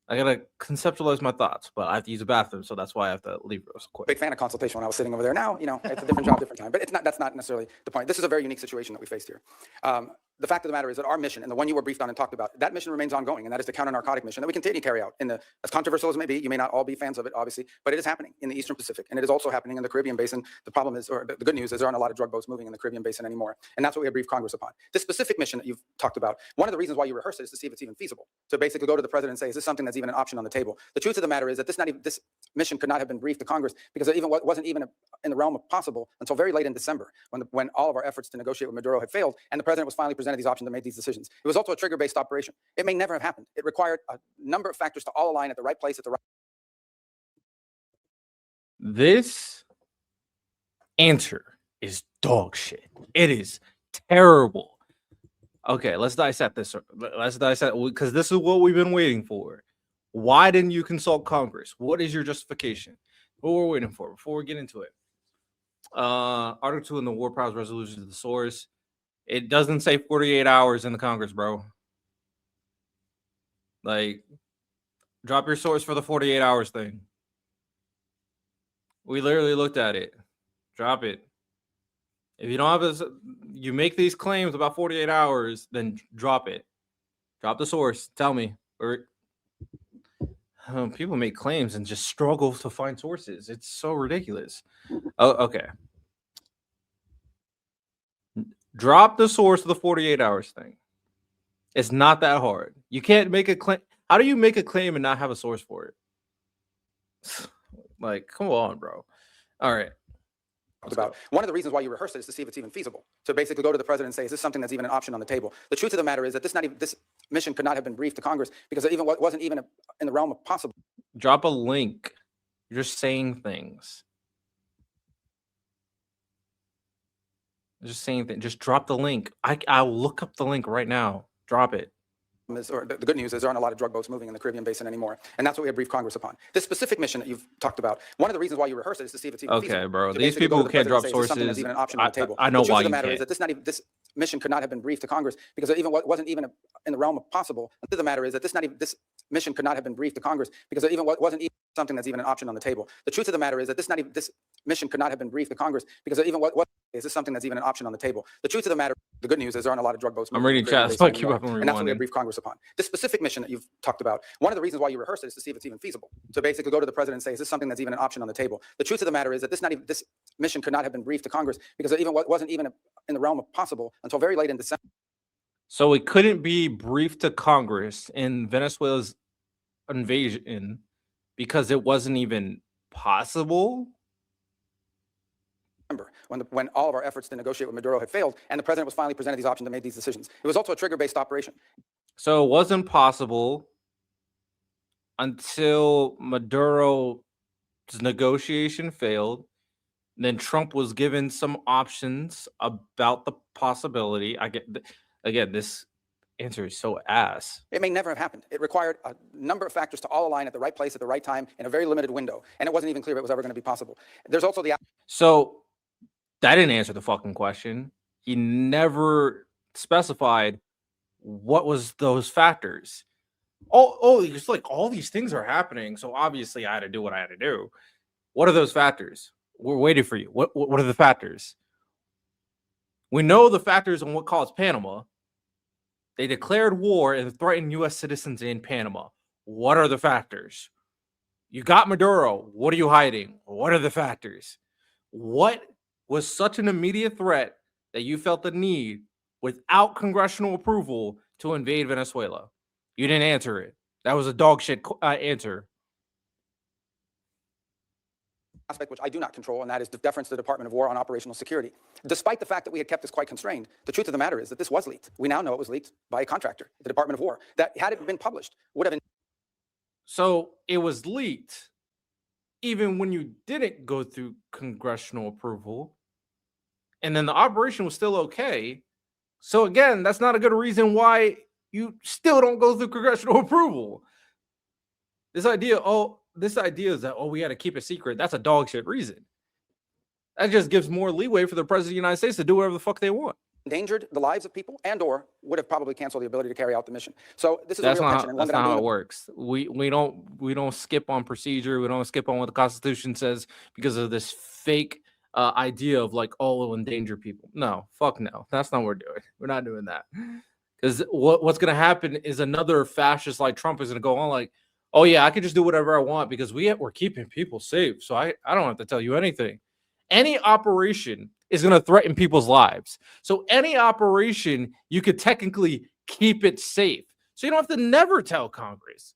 I gotta conceptualize my thoughts, but I have to use a bathroom, so that's why I have to leave real quick. big fan of consultation when I was sitting over there. Now, it's a different job, different time. But that's not necessarily the point. This is a very unique situation that we faced here. The fact of the matter is that our mission, and the one you were briefed on and talked about, that mission remains ongoing, and that is the counter-narcotic mission that we continue to carry out. As controversial as it may be, you may not all be fans of it, obviously, but it is happening in the Eastern Pacific, and it is also happening in the Caribbean basin. The problem is, or the good news is, there aren't a lot of drug boats moving in the Caribbean basin anymore, and that's what we have briefed Congress upon. This specific mission that you've talked about, one of the reasons why you rehearse it is to see if it's even feasible. To basically go to the president and say, is this something that's even an option on the table? The truth of the matter is that this mission could not have been briefed to Congress because it wasn't even in the realm of possible until very late in December, when all of our efforts to negotiate with Maduro had failed, and the president was finally presented these options and made these decisions. It was also a trigger-based operation. It may never have happened. It required a number of factors to all align at the right place at the right. This answer is dog shit. It is terrible. Okay, let's dissect this. Let's dissect, because this is what we've been waiting for. Why didn't you consult Congress? What is your justification? What we're waiting for before we get into it. Article 2 in the War Powers Resolution is the source. It doesn't say 48 hours in the Congress, bro. Like, drop your source for the 48 hours thing. We literally looked at it. Drop it. If you don't have you make these claims about 48 hours, then drop it. Drop the source. Tell me. People make claims and just struggle to find sources. It's so ridiculous. Oh, okay. Drop the source of the 48 hours thing. It's not that hard. You can't make a claim. How do you make a claim and not have a source for it? Like, come on, bro. All right. About one of the reasons why you rehearse it is to see if it's even feasible. To basically go to the president and say, is this something that's even an option on the table? The truth of the matter is that this mission could not have been briefed to Congress because it wasn't even in the realm of possible. Drop a link. You're just saying things. Just saying things. Just drop the link. I'll look up the link right now. Drop it. Or the good news is there aren't a lot of drug boats moving in the Caribbean basin anymore, and that's what we have briefed Congress upon. This specific mission that you've talked about, one of the reasons why you rehearse it is to see if it's even feasible. Okay, bro. To These basically people go to who the can't drop president and say, is this something that's sources. even an option on the table? I know The truth why of the you matter can't. is that this mission could not have been briefed to Congress because it wasn't even in the realm of possible. The truth of the matter is that this mission could not have been briefed to Congress because it wasn't even something that's even an option on the table. The truth of the matter is that this mission could not have been briefed to Congress because it is this something that's even an option on the table? The truth of the matter, the good news is there aren't a lot of drug boats. I'm moving in reading the Caribbean chat, so I basin keep anymore, up and and that's what we have rewinding. briefed Congress upon. This specific mission that you've talked about, one of the reasons why you rehearse it is to see if it's even feasible. To basically go to the president and say, is this something that's even an option on the table? The truth of the matter is that this mission could not have been briefed to Congress because it wasn't even in the realm of possible until very late in December. So it couldn't be briefed to Congress in Venezuela's invasion because it wasn't even possible. When all of our efforts to negotiate with Maduro had failed, and the president was finally presented these options and made these decisions. It was also a trigger-based operation. So it wasn't possible until Maduro's negotiation failed. Then Trump was given some options about the possibility. Again, this answer is so ass. It may never have happened. It required a number of factors to all align at the right place at the right time in a very limited window. And it wasn't even clear if it was ever going to be possible. There's also the... So that didn't answer the fucking question. He never specified what was those factors. Oh, it's like all these things are happening. So obviously I had to do what I had to do. What are those factors? We're waiting for you. What are the factors? We know the factors on what caused Panama. They declared war and threatened U.S. citizens in Panama. What are the factors? You got Maduro. What are you hiding? What are the factors? What was such an immediate threat that you felt the need without congressional approval to invade Venezuela? You didn't answer it. That was a dog shit answer. Aspect which I do not control, and that is the deference to the Department of War on operational security. Despite the fact that we had kept this quite constrained, the truth of the matter is that this was leaked. We now know it was leaked by a contractor, the Department of War, that had it been published, would have been... So it was leaked even when you didn't go through congressional approval, and then the operation was still okay. So again, that's not a good reason why you still don't go through congressional approval. This idea is that, we got to keep it secret. That's a dog shit reason. That just gives more leeway for the president of the United States to do whatever the fuck they want. Endangered the lives of people and or would have probably canceled the ability to carry out the mission. So this is That's a real not, tension. And one that's that I'm not how doing... it works. We don't skip on procedure. We don't skip on what the Constitution says because of this fake idea of like, it'll endanger people. No, fuck no. That's not what we're doing. We're not doing that. Because what's going to happen is another fascist like Trump is going to go on like, oh yeah, I can just do whatever I want because we're keeping people safe. So I don't have to tell you anything. Any operation is going to threaten people's lives. So any operation, you could technically keep it safe. So you don't have to never tell Congress.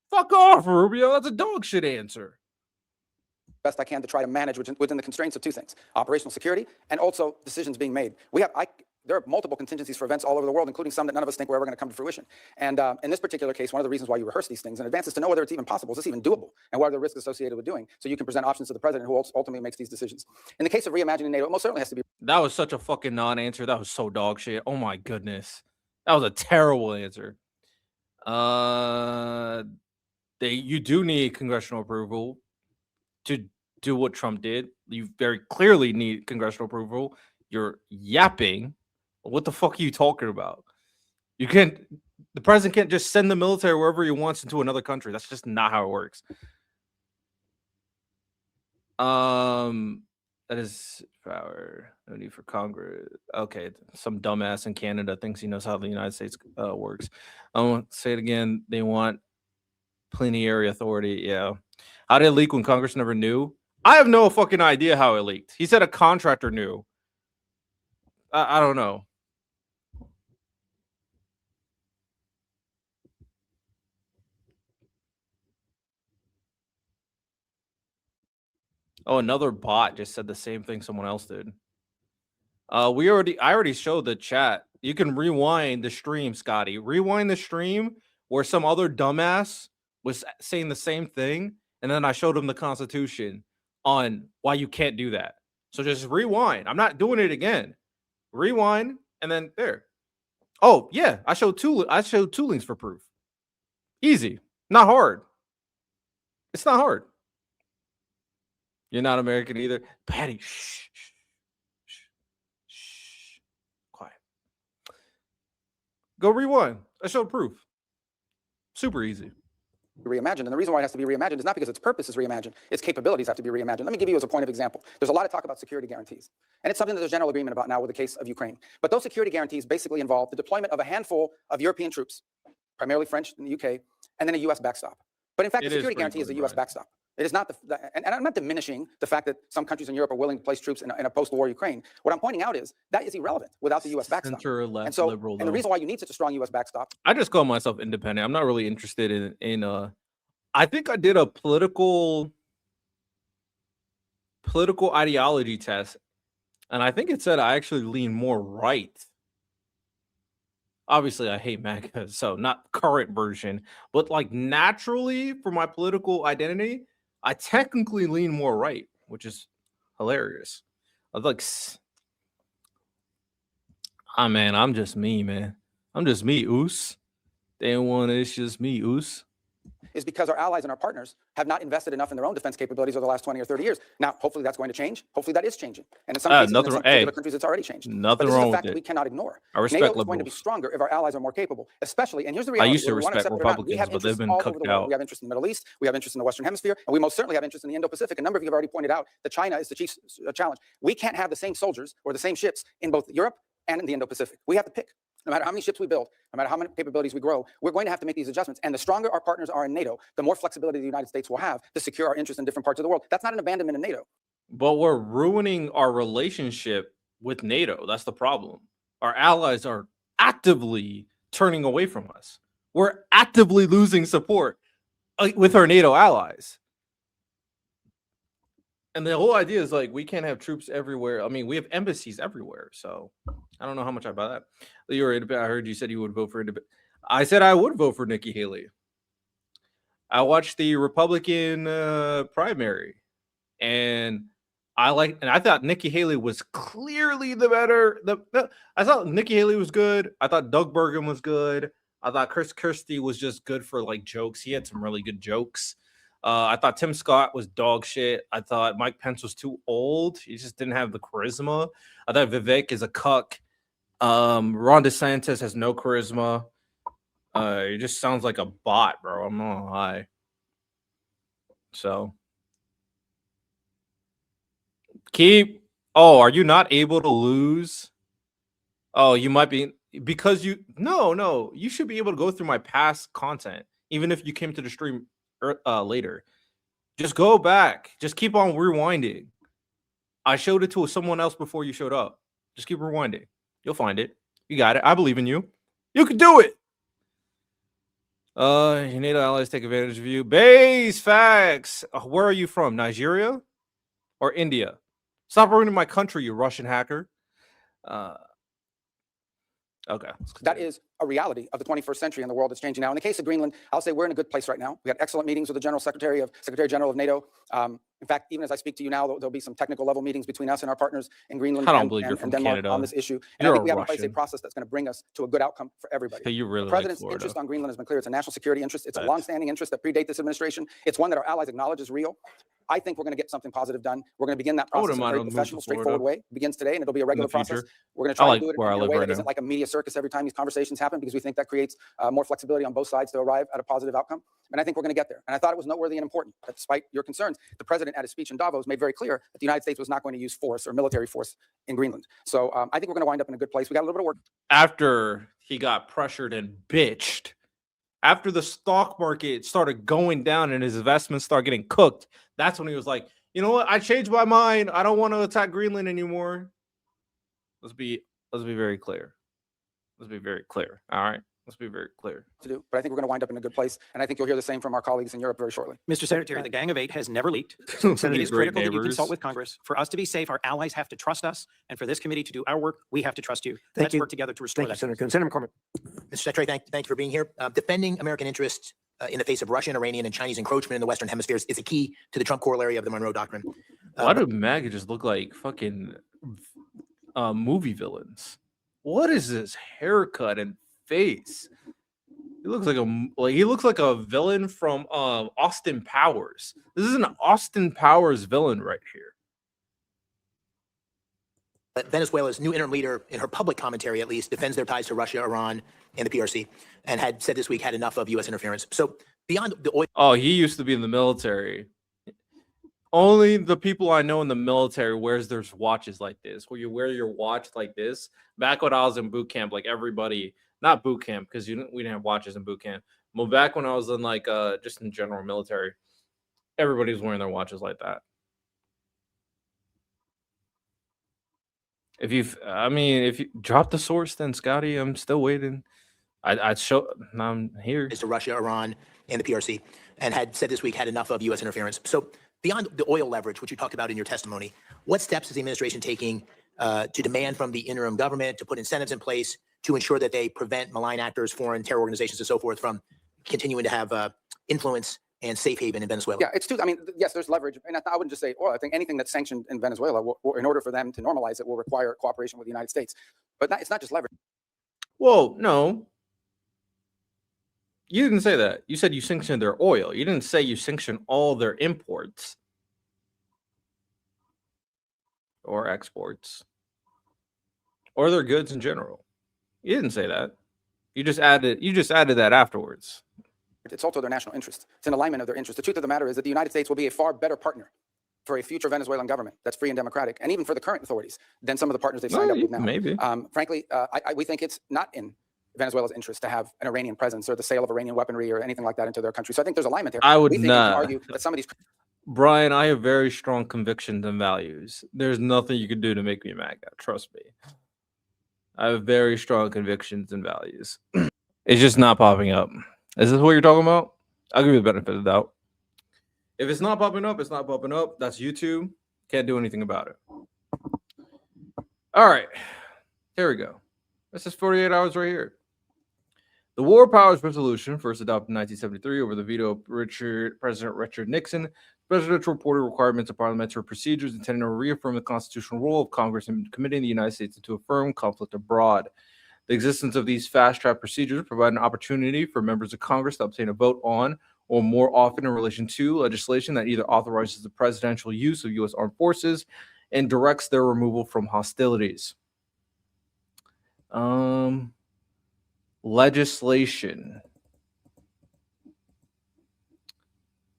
Fuck off, Rubio. That's a dog shit answer. Best I can to try to manage within the constraints of two things: operational security and also decisions being made. There are multiple contingencies for events all over the world, including some that none of us think were ever going to come to fruition. And in this particular case, one of the reasons why you rehearse these things in advance is to know whether it's even possible. Is this even doable? And what are the risks associated with doing? So you can present options to the president who ultimately makes these decisions. In the case of reimagining NATO, it most certainly has to be... That was such a fucking non-answer. That was so dog shit. Oh my goodness. That was a terrible answer. You do need congressional approval to do what Trump did. You very clearly need congressional approval. You're yapping. What the fuck are you talking about? The president can't just send the military wherever he wants into another country. That's just not how it works. That is power. No need for Congress. Okay, some dumbass in Canada thinks he knows how the United States works. I won't say it again. They want plenary authority. Yeah. How did it leak when Congress never knew? I have no fucking idea how it leaked. He said a contractor knew. I don't know. Oh, another bot just said the same thing someone else did. I already showed the chat. You can rewind the stream, Scotty. Rewind the stream where some other dumbass was saying the same thing, and then I showed him the Constitution on why you can't do that. So just rewind. I'm not doing it again. Rewind, and then there. Oh yeah, I showed two links for proof. Easy, not hard. It's not hard. You're not American either, Patty. Shh. Quiet. Go rewind. I showed proof. Super easy. Reimagined. And the reason why it has to be reimagined is not because its purpose is reimagined, its capabilities have to be reimagined. Let me give you as a point of example. There's a lot of talk about security guarantees. And it's something that there's general agreement about now with the case of Ukraine. But those security guarantees basically involve the deployment of a handful of European troops, primarily French in the UK, and then a US backstop. But in fact, the security guarantee is a US backstop. It is not and I'm not diminishing the fact that some countries in Europe are willing to place troops in a post-war Ukraine. What I'm pointing out is that is irrelevant without the US backstop. Center-left, and so, liberal, and the reason why you need such a strong US backstop. I just call myself independent. I'm not really interested in I think I did a political ideology test, and I think it said I actually lean more right. obviously I hate MAGA, so not current version, but like naturally for my political identity, I technically lean more right, which is hilarious. I was like, ah man, I'm just me, man. I'm just me, oos. Day one, it's just me, oos. is because our allies and our partners have not invested enough in their own defense capabilities over the last 20 or 30 years. Now, hopefully that's going to change. Hopefully that is changing. And in some cases, in Nothing. some Hey, particular countries, it's already changed. But nothing this is a wrong fact with that we it. cannot ignore. I respect NATO is going to be liberals. stronger if our allies are more capable, especially, and here's the I reality, used to whether we want to respect accept it or not, we have Republicans, but they've interests been all over cooked the world. out. We have interest in the Middle East, we have interest in the Western Hemisphere, and we most certainly have interest in the Indo-Pacific. A number of you have already pointed out that China is the chief challenge. We can't have the same soldiers or the same ships in both Europe and in the Indo-Pacific. We have to pick. No matter how many ships we build, no matter how many capabilities we grow, we're going to have to make these adjustments. And the stronger our partners are in NATO, the more flexibility the United States will have to secure our interests in different parts of the world. That's not an abandonment in NATO. But we're ruining our relationship with NATO. That's the problem. Our allies are actively turning away from us. We're actively losing support with our NATO allies. And the whole idea is like we can't have troops everywhere. I mean, we have embassies everywhere. So I don't know how much I buy that. I heard you said you would vote for independent. I said I would vote for Nikki Haley. I watched the Republican primary, and I thought Nikki Haley was clearly the better. I thought Nikki Haley was good. I thought Doug Burgum was good. I thought Chris Christie was just good for like jokes. He had some really good jokes. I thought Tim Scott was dog shit. I thought Mike Pence was too old. He just didn't have the charisma. I thought Vivek is a cuck. Ron DeSantis has no charisma. He just sounds like a bot, bro. I'm not gonna lie. So are you not able to lose? Oh, you might be because no, you should be able to go through my past content, even if you came to the stream later. Just go back. Just keep on rewinding. I showed it to someone else before you showed up. Just keep rewinding. You'll find it. You got it. I believe in you. You can do it. Your NATO allies take advantage of you. Base facts. Where are you from? Nigeria or India? Stop ruining my country, you Russian hacker. Okay. That is a reality of the 21st century, and the world is changing now. In the case of Greenland, I'll say we're in a good place right now. We had excellent meetings with the Secretary General of NATO. In fact, even as I speak to you now, there'll be some technical level meetings between us and our partners in Greenland and Denmark Canada. on this issue. And I think we have in place a process that's going to bring us to a good outcome for everybody. Hey, you really the president's like interest on Greenland has been clear. It's a national security interest. It's a longstanding interest that predates this administration. It's one that our allies acknowledge is real. I think we're going to get something positive done. We're going to begin that process in a very professional, straightforward way. It begins today, and it'll be a regular process. We're going to try to do it in a way that isn't like a media circus every time these conversations happen, because we think that creates more flexibility on both sides to arrive at a positive outcome. And I think we're going to get there. And I thought it was noteworthy and important that despite your concerns, the president at his speech in Davos made very clear that the United States was not going to use force or military force in Greenland. So I think we're going to wind up in a good place. We got a little bit of work. After he got pressured and bitched, after the stock market started going down and his investments started getting cooked, that's when he was like, you know what? I changed my mind. I don't want to attack Greenland anymore. Let's be very clear. Let's be very clear. All right. Let's be very clear. To do, but I think we're going to wind up in a good place, and I think you'll hear the same from our colleagues in Europe very shortly. Mr. Secretary, the Gang of Eight has never leaked. It is critical that you consult with Congress. For us to be safe, our allies have to trust us, and for this committee to do our work, we have to trust you. Let's work together to restore that. Senator Coons. Senator McCormick. Mr. Secretary, thank you for being here. Defending American interests in the face of Russian, Iranian, and Chinese encroachment in the Western hemispheres is a key to the Trump corollary of the Monroe Doctrine. Why do MAGA just look like fucking movie villains? What is this haircut and face? He looks like a villain from Austin Powers. This is an Austin Powers villain right here. Venezuela's new interim leader, in her public commentary at least, defends their ties to Russia, Iran, and the PRC, and had said this week had enough of U.S. interference. So beyond the oil. Oh, he used to be in the military. Only the people I know in the military wears their watches like this, where you wear your watch like this. Back when I was in boot camp, like everybody, not boot camp because we didn't have watches in boot camp. But back when I was in like just in general military, everybody was wearing their watches like that. If you drop the source, then Scotty, I'm still waiting. I'm here. To Russia, Iran, and the PRC, and had said this week had enough of U.S. interference. So beyond the oil leverage, which you talked about in your testimony, what steps is the administration taking to demand from the interim government to put incentives in place to ensure that they prevent malign actors, foreign terror organizations, and so forth from continuing to have influence and safe haven in Venezuela? Yeah, it's too. I mean, yes, there's leverage, and I wouldn't just say, "Oh, I think anything that's sanctioned in Venezuela, in order for them to normalize it, will require cooperation with the United States." But it's not just leverage. Whoa, no. You didn't say that. You said you sanctioned their oil. You didn't say you sanctioned all their imports or exports or their goods in general. You didn't say that. You just added that afterwards. It's also their national interest. It's in alignment of their interest. The truth of the matter is that the United States will be a far better partner for a future Venezuelan government that's free and democratic, and even for the current authorities, than some of the partners they've signed up with now. Maybe. Frankly, we think it's not in Venezuela's interest to have an Iranian presence or the sale of Iranian weaponry or anything like that into their country. So I think there's alignment there. I would we think not you can argue that some of these. Brian, I have very strong convictions and values. There's nothing you can do to make me MAGA. Trust me. I have very strong convictions and values. It's just not popping up. Is this what you're talking about? I'll give you the benefit of the doubt. If it's not popping up, it's not popping up. That's YouTube. Can't do anything about it. All right. Here we go. This is 48 hours right here. The War Powers Resolution, first adopted in 1973 over the veto of President Richard Nixon, presidential reported requirements of parliamentary procedures intended to reaffirm the constitutional role of Congress in committing the United States to affirm conflict abroad. The existence of these fast-track procedures provide an opportunity for members of Congress to obtain a vote on, or more often in relation to, legislation that either authorizes the presidential use of U.S. armed forces and directs their removal from hostilities. Legislation.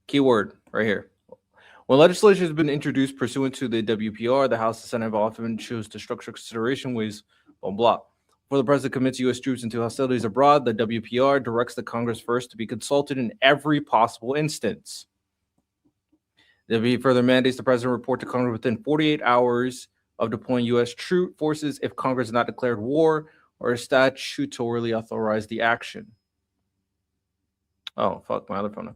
Keyword right here. When legislation has been introduced pursuant to the WPR, the House and Senate have often choose to structure consideration ways on block. Before the president commits U.S. troops into hostilities abroad, the WPR directs the Congress first to be consulted in every possible instance. The WPR further mandates the president report to Congress within 48 hours of deploying U.S. troop forces if Congress has not declared war or statutorily authorized the action. Oh, fuck, my other phone.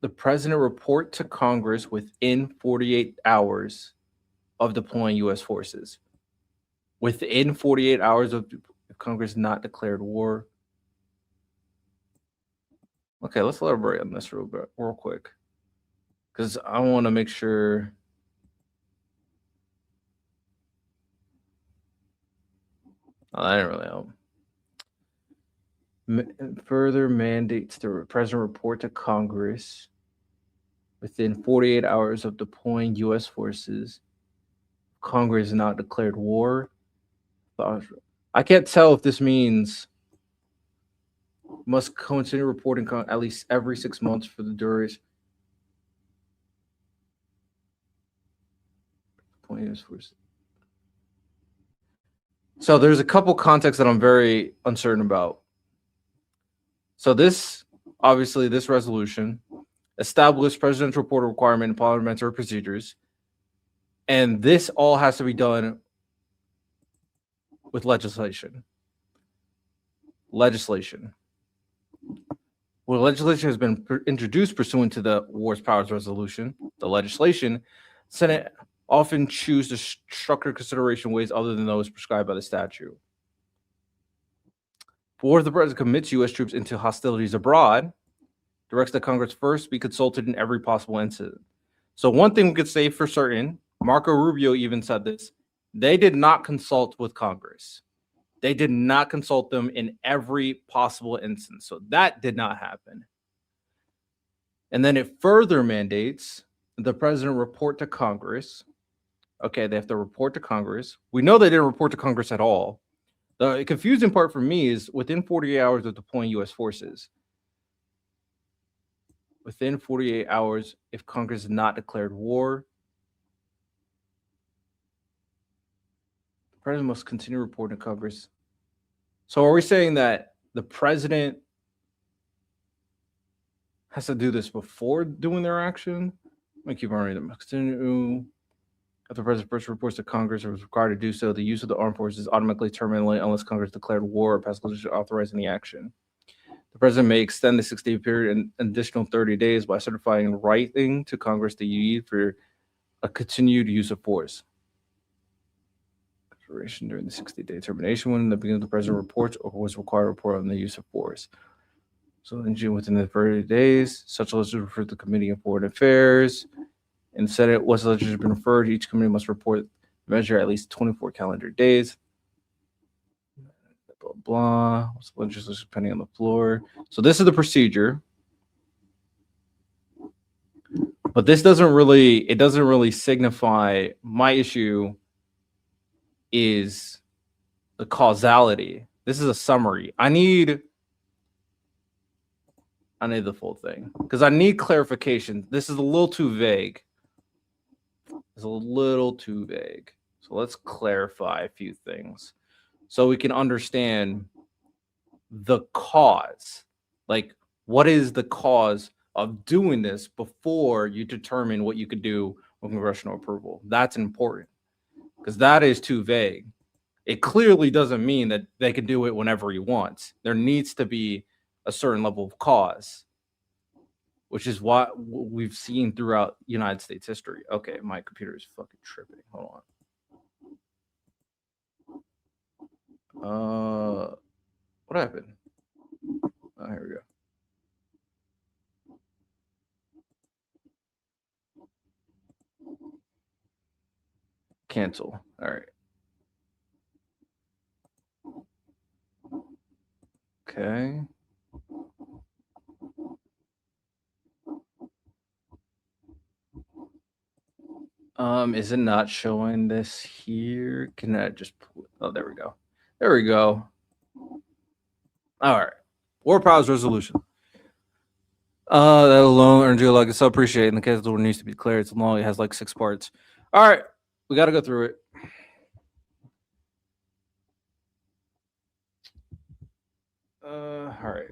The president report to Congress within 48 hours of deploying U.S. forces. Within 48 hours of if Congress not declared war. Okay, let's elaborate on this real quick. Because I want to make sure. Oh, that didn't really help. Further mandates the president report to Congress within 48 hours of deploying U.S. forces. Congress not declared war. I can't tell if this means must continue reporting at least every 6 months for the duration. So there's a couple contexts that I'm very uncertain about. So this, obviously, this resolution established presidential report requirement in parliamentary procedures, and this all has to be done with legislation. Well, legislation has been introduced pursuant to the War Powers Resolution, the legislation, Senate often choose to structure consideration ways other than those prescribed by the statute. Before the president commits U.S. troops into hostilities abroad, directs that Congress first be consulted in every possible incident. So one thing we could say for certain, Marco Rubio even said this, they did not consult with Congress. They did not consult them in every possible instance. So that did not happen. And then it further mandates the president report to Congress. Okay, they have to report to Congress. We know they didn't report to Congress at all. The confusing part for me is within 48 hours of deploying U.S. forces. Within 48 hours, if Congress has not declared war, the president must continue reporting to Congress. So are we saying that the president has to do this before doing their action? Let me keep on reading them. Continue. If the president first reports to Congress or is required to do so, the use of the armed forces is automatically terminated unless Congress declared war or passed legislation authorizing the action. The president may extend the 6-day period an additional 30 days by certifying in writing to Congress the need for a continued use of force. operation during the 60-day termination when the beginning of the president reports or was required to report on the use of force. So in June, within the 30 days, such a list is referred to the Committee on Foreign Affairs. In the Senate, once the legislation has been referred, each committee must report the measure at least 24 calendar days. Blah, blah. What's the legislation pending on the floor? So this is the procedure. But this doesn't really signify. My issue is the causality. This is a summary. I need the full thing because I need clarification. This is a little too vague. It's a little too vague. So let's clarify a few things so we can understand the cause. Like, what is the cause of doing this before you determine what you could do with congressional approval? That's important because that is too vague. It clearly doesn't mean that they can do it whenever he wants. There needs to be a certain level of cause, which is what we've seen throughout United States history. Okay, my computer is fucking tripping. Hold on. What happened? Oh, here we go. Cancel. All right. Okay. Is it not showing this here? Can I just oh, there we go. There we go. All right. War powers resolution. That alone earns you like it's so appreciated in the case the war needs to be declared. It's long, it has like 6 parts. All right, we gotta go through it. All right.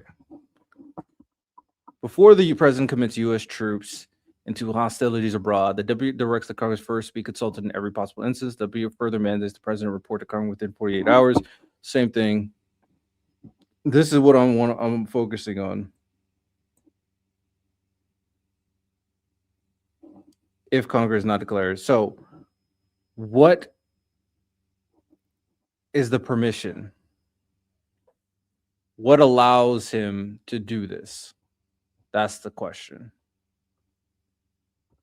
Before the president commits U.S. troops into hostilities abroad, the W directs the Congress first be consulted in every possible instance. The W further mandates the president report to Congress within 48 hours. Same thing. This is what I'm focusing on. If Congress is not declared. So what is the permission? What allows him to do this? That's the question.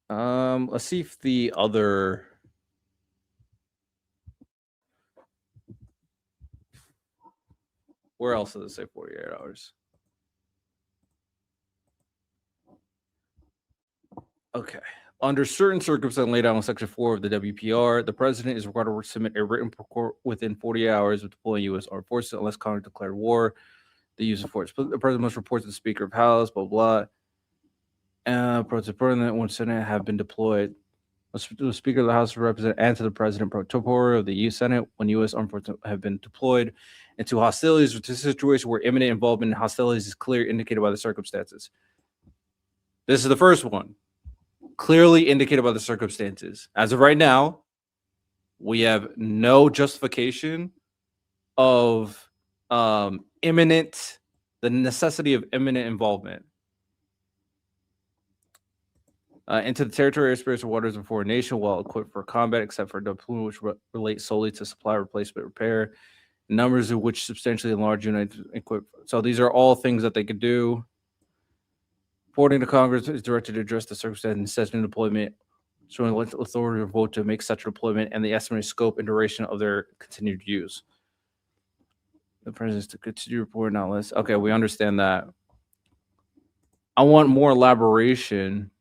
Let's see if the other where else does it say 48 hours? Okay. Under certain circumstances laid out in Section 4 of the WPR, the president is required to submit a written report within 48 hours of deploying U.S. armed forces unless Congress declared war. The use of force. The president must report to the Speaker of the House, blah, blah. President when Senate have been deployed. The Speaker of the House of Representatives and to the President pro tempore of the U.S. Senate when U.S. armed forces have been deployed into hostilities or to a situation where imminent involvement in hostilities is clearly indicated by the circumstances. This is the first one. Clearly indicated by the circumstances. As of right now, we have no justification of the necessity of imminent involvement into the territory, airspace, or waters of a foreign nation while equipped for combat, except for deployment which relate solely to supply, replacement, repair, numbers of which substantially enlarge units equipped. So these are all things that they could do. Reporting to Congress is directed to address the circumstance and necessity of deployment, showing authority to vote to make such deployment and the estimated scope and duration of their continued use. The president is to continue reporting not less. Okay, we understand that. I want more elaboration.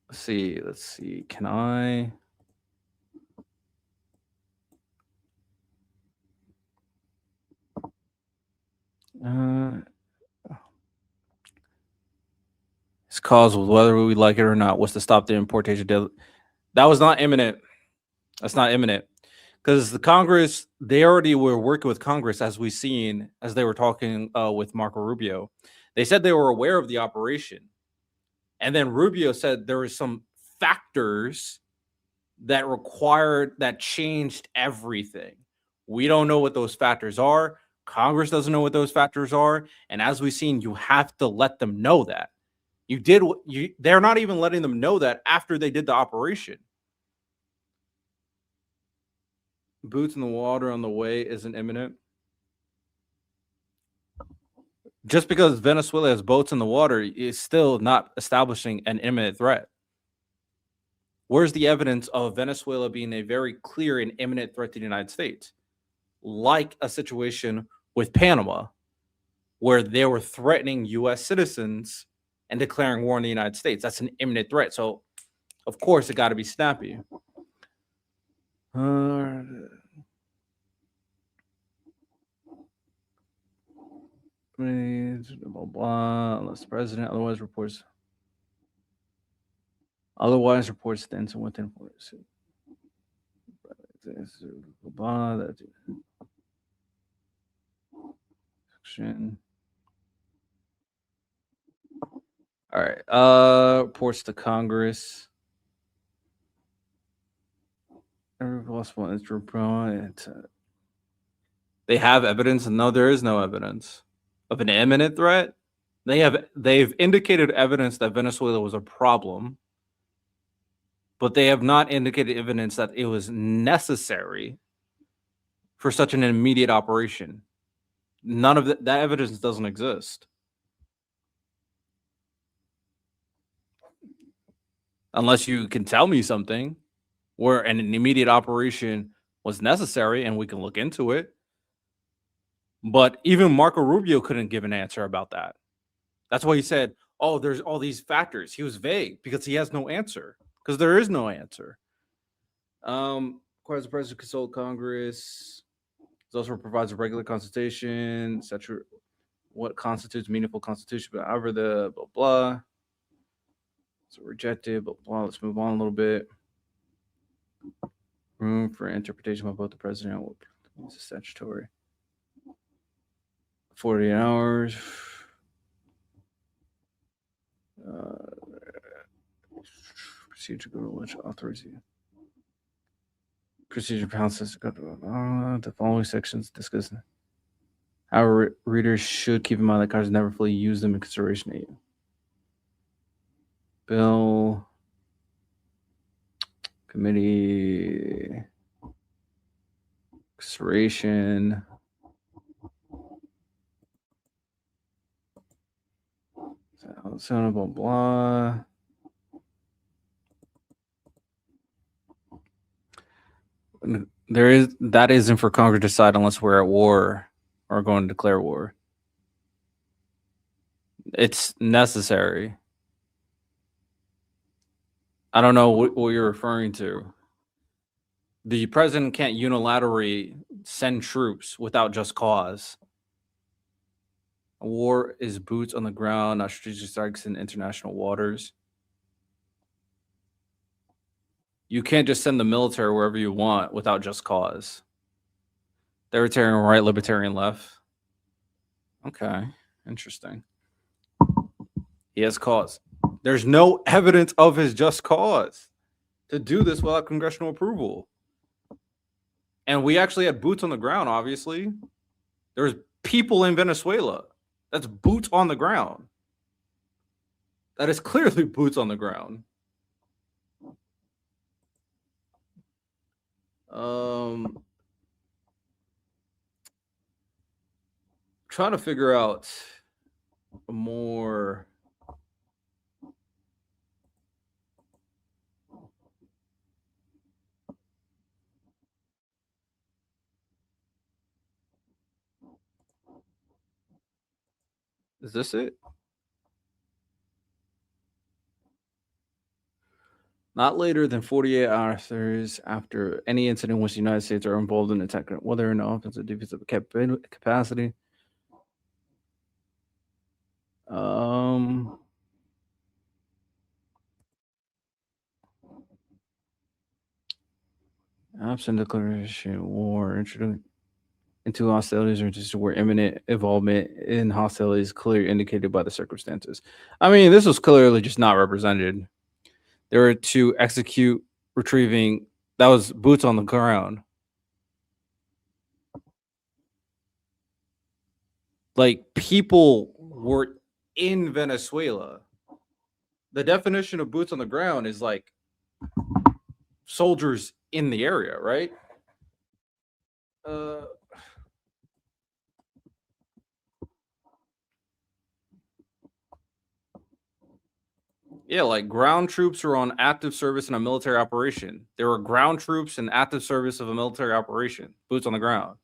Let's see. Can I? It's cause whether we like it or not was to stop the importation. That was not imminent. That's not imminent. Because the Congress, they already were working with Congress, as we've seen, as they were talking with Marco Rubio. They said they were aware of the operation. And then Rubio said there were some factors that changed everything. We don't know what those factors are. Congress doesn't know what those factors are. And as we've seen, you have to let them know that. They're not even letting them know that after they did the operation. boots in the water on the way isn't imminent? Just because Venezuela has boats in the water is still not establishing an imminent threat. Where's the evidence of Venezuela being a very clear and imminent threat to the United States? Like a situation with Panama, where they were threatening U.S. citizens and declaring war on the United States. That's an imminent threat. So, of course, it got to be snappy. Blah, blah, unless the president otherwise reports stands within section. All right. Reports to Congress. Every possible instrument. They have evidence. No, there is no evidence of an imminent threat. They've indicated evidence that Venezuela was a problem, but they have not indicated evidence that it was necessary for such an immediate operation. None of that evidence doesn't exist. Unless you can tell me something where an immediate operation was necessary and we can look into it. But even Marco Rubio couldn't give an answer about that. That's why he said, oh, there's all these factors. He was vague because he has no answer, because there is no answer. Requires the president to consult Congress. It also provides a regular consultation, etc. What constitutes meaningful constitution, but however the blah, blah. So rejected, blah, blah. Let's move on a little bit. Room for interpretation by both the president and the statutory. 48 hours. Procedure which authorities you. Procedure process. The following sections discuss how readers should keep in mind that Congress never fully use them in consideration. Bill committee consideration. So blah blah. That isn't for Congress to decide unless we're at war or going to declare war. It's necessary. I don't know what you're referring to. The president can't unilaterally send troops without just cause. War is boots on the ground, not strategic strikes in international waters. You can't just send the military wherever you want without just cause. Libertarian right, libertarian left. Okay, interesting. He has cause. There's no evidence of his just cause to do this without congressional approval. And we actually had boots on the ground, obviously. There's people in Venezuela. That's boots on the ground. That is clearly boots on the ground. Trying to figure out more. Is this it? Not later than 48 hours after any incident in which the United States are involved in attack, whether in offensive defensive capacity. Absent declaration war into hostilities or just where imminent involvement in hostilities clearly indicated by the circumstances. I mean, this was clearly just not represented. They were to execute retrieving. That was boots on the ground. Like, people were in Venezuela. The definition of boots on the ground is like soldiers in the area, right? Yeah, like ground troops are on active service in a military operation. There were ground troops in active service of a military operation. Boots on the ground.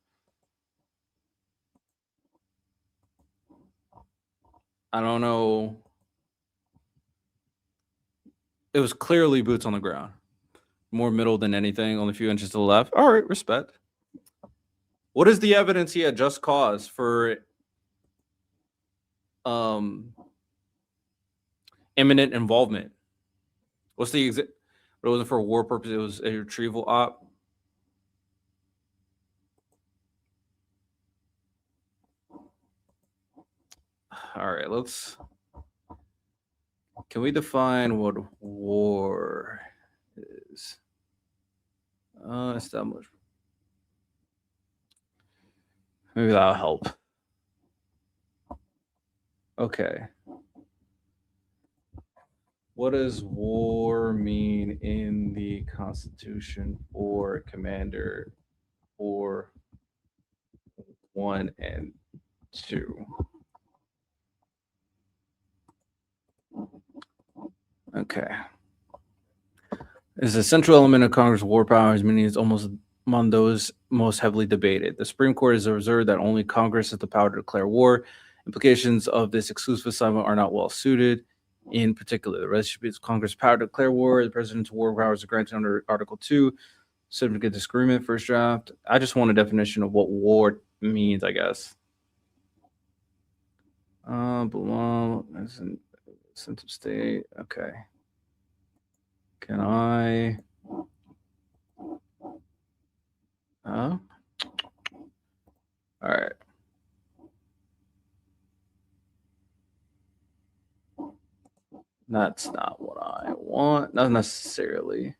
I don't know. It was clearly boots on the ground. More middle than anything, only a few inches to the left. All right, respect. What is the evidence he had just cause for imminent involvement? What's the exit? But it wasn't for a war purpose, it was a retrieval op. All right, let's. Can we define what war is? Establish. Maybe that'll help. Okay. What does war mean in the Constitution for Commander 4, 1, and 2? Okay. Is a central element of Congress' war powers, meaning it's almost among those most heavily debated. The Supreme Court has observed that only Congress has the power to declare war. Implications of this exclusive assignment are not well suited. In particular, the rest of Congress' power to declare war. The president's war powers are granted under Article 2. Significant disagreement, first draft. I just want a definition of what war means, I guess. Central state. Okay. Can I? All right. That's not what I want. Not necessarily.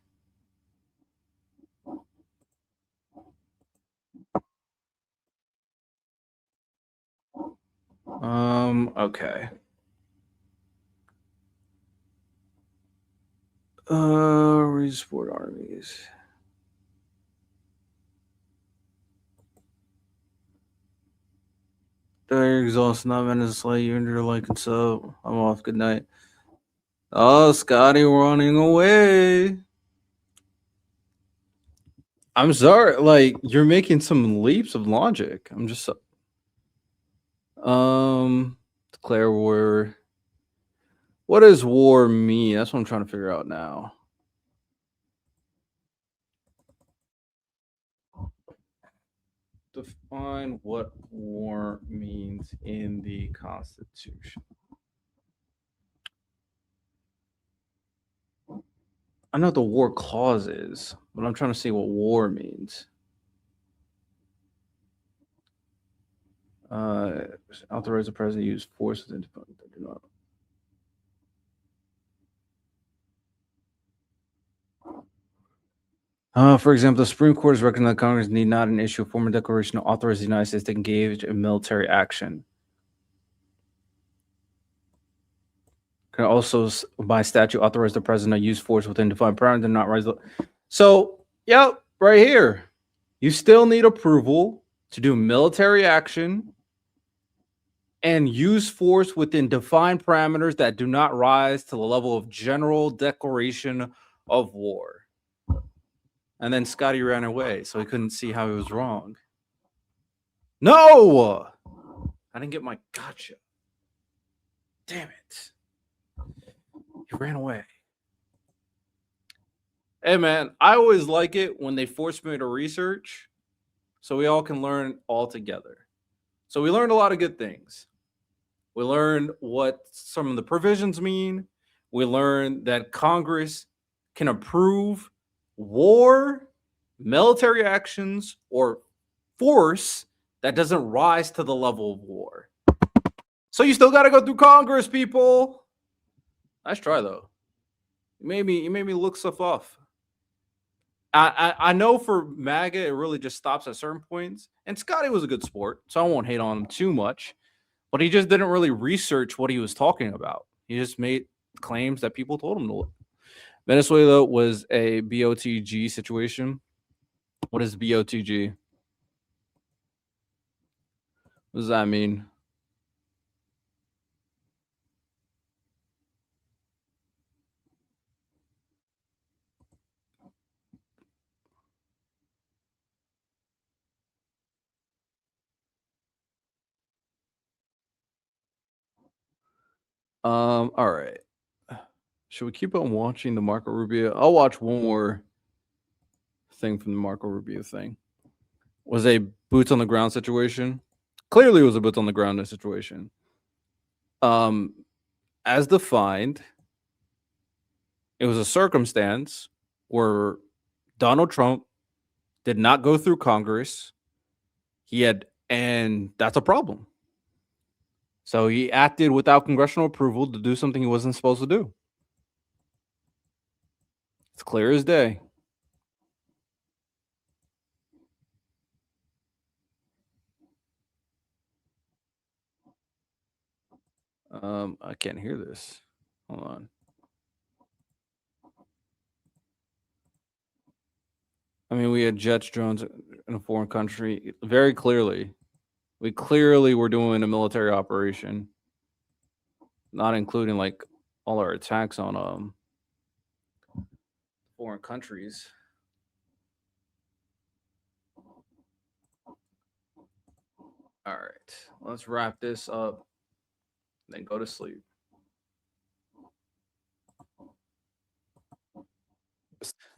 Okay. Support armies. They're exhausted, not Venezuela. You're under like and so. I'm off. Good night. Oh, Scotty running away. I'm sorry. Like, you're making some leaps of logic. I'm just declare war. What does war mean? That's what I'm trying to figure out now. Define what war means in the Constitution. I know the war clause is, but I'm trying to see what war means. Authorize the president to use force within. For example, the Supreme Court has recognized that Congress need not issue a formal declaration to authorize the United States to engage in military action. Can also, by statute, authorize the president to use force within defined parameters and not rise. So, yep, right here. You still need approval to do military action and use force within defined parameters that do not rise to the level of general declaration of war. And then Scotty ran away, so he couldn't see how he was wrong. No! I didn't get my gotcha. Damn it. He ran away. Hey, man, I always like it when they force me to research so we all can learn all together. So we learned a lot of good things. We learned what some of the provisions mean. We learned that Congress can approve war, military actions, or force that doesn't rise to the level of war. So you still got to go through Congress, people. Nice try, though. You made me look stuff off. I know for MAGA, it really just stops at certain points. And Scotty was a good sport, so I won't hate on him too much. But he just didn't really research what he was talking about. He just made claims that people told him to look. Venezuela was a BOTG situation. What is BOTG? What does that mean? All right. Should we keep on watching the Marco Rubio? I'll watch one more thing from the Marco Rubio thing. Was a boots on the ground situation. Clearly, it was a boots on the ground situation. As defined, it was a circumstance where Donald Trump did not go through Congress. And that's a problem. So he acted without congressional approval to do something he wasn't supposed to do. It's clear as day. I can't hear this. Hold on. I mean, we had jets, drones in a foreign country. Very clearly, we clearly were doing a military operation, not including like all our attacks on foreign countries. All right, let's wrap this up, then go to sleep.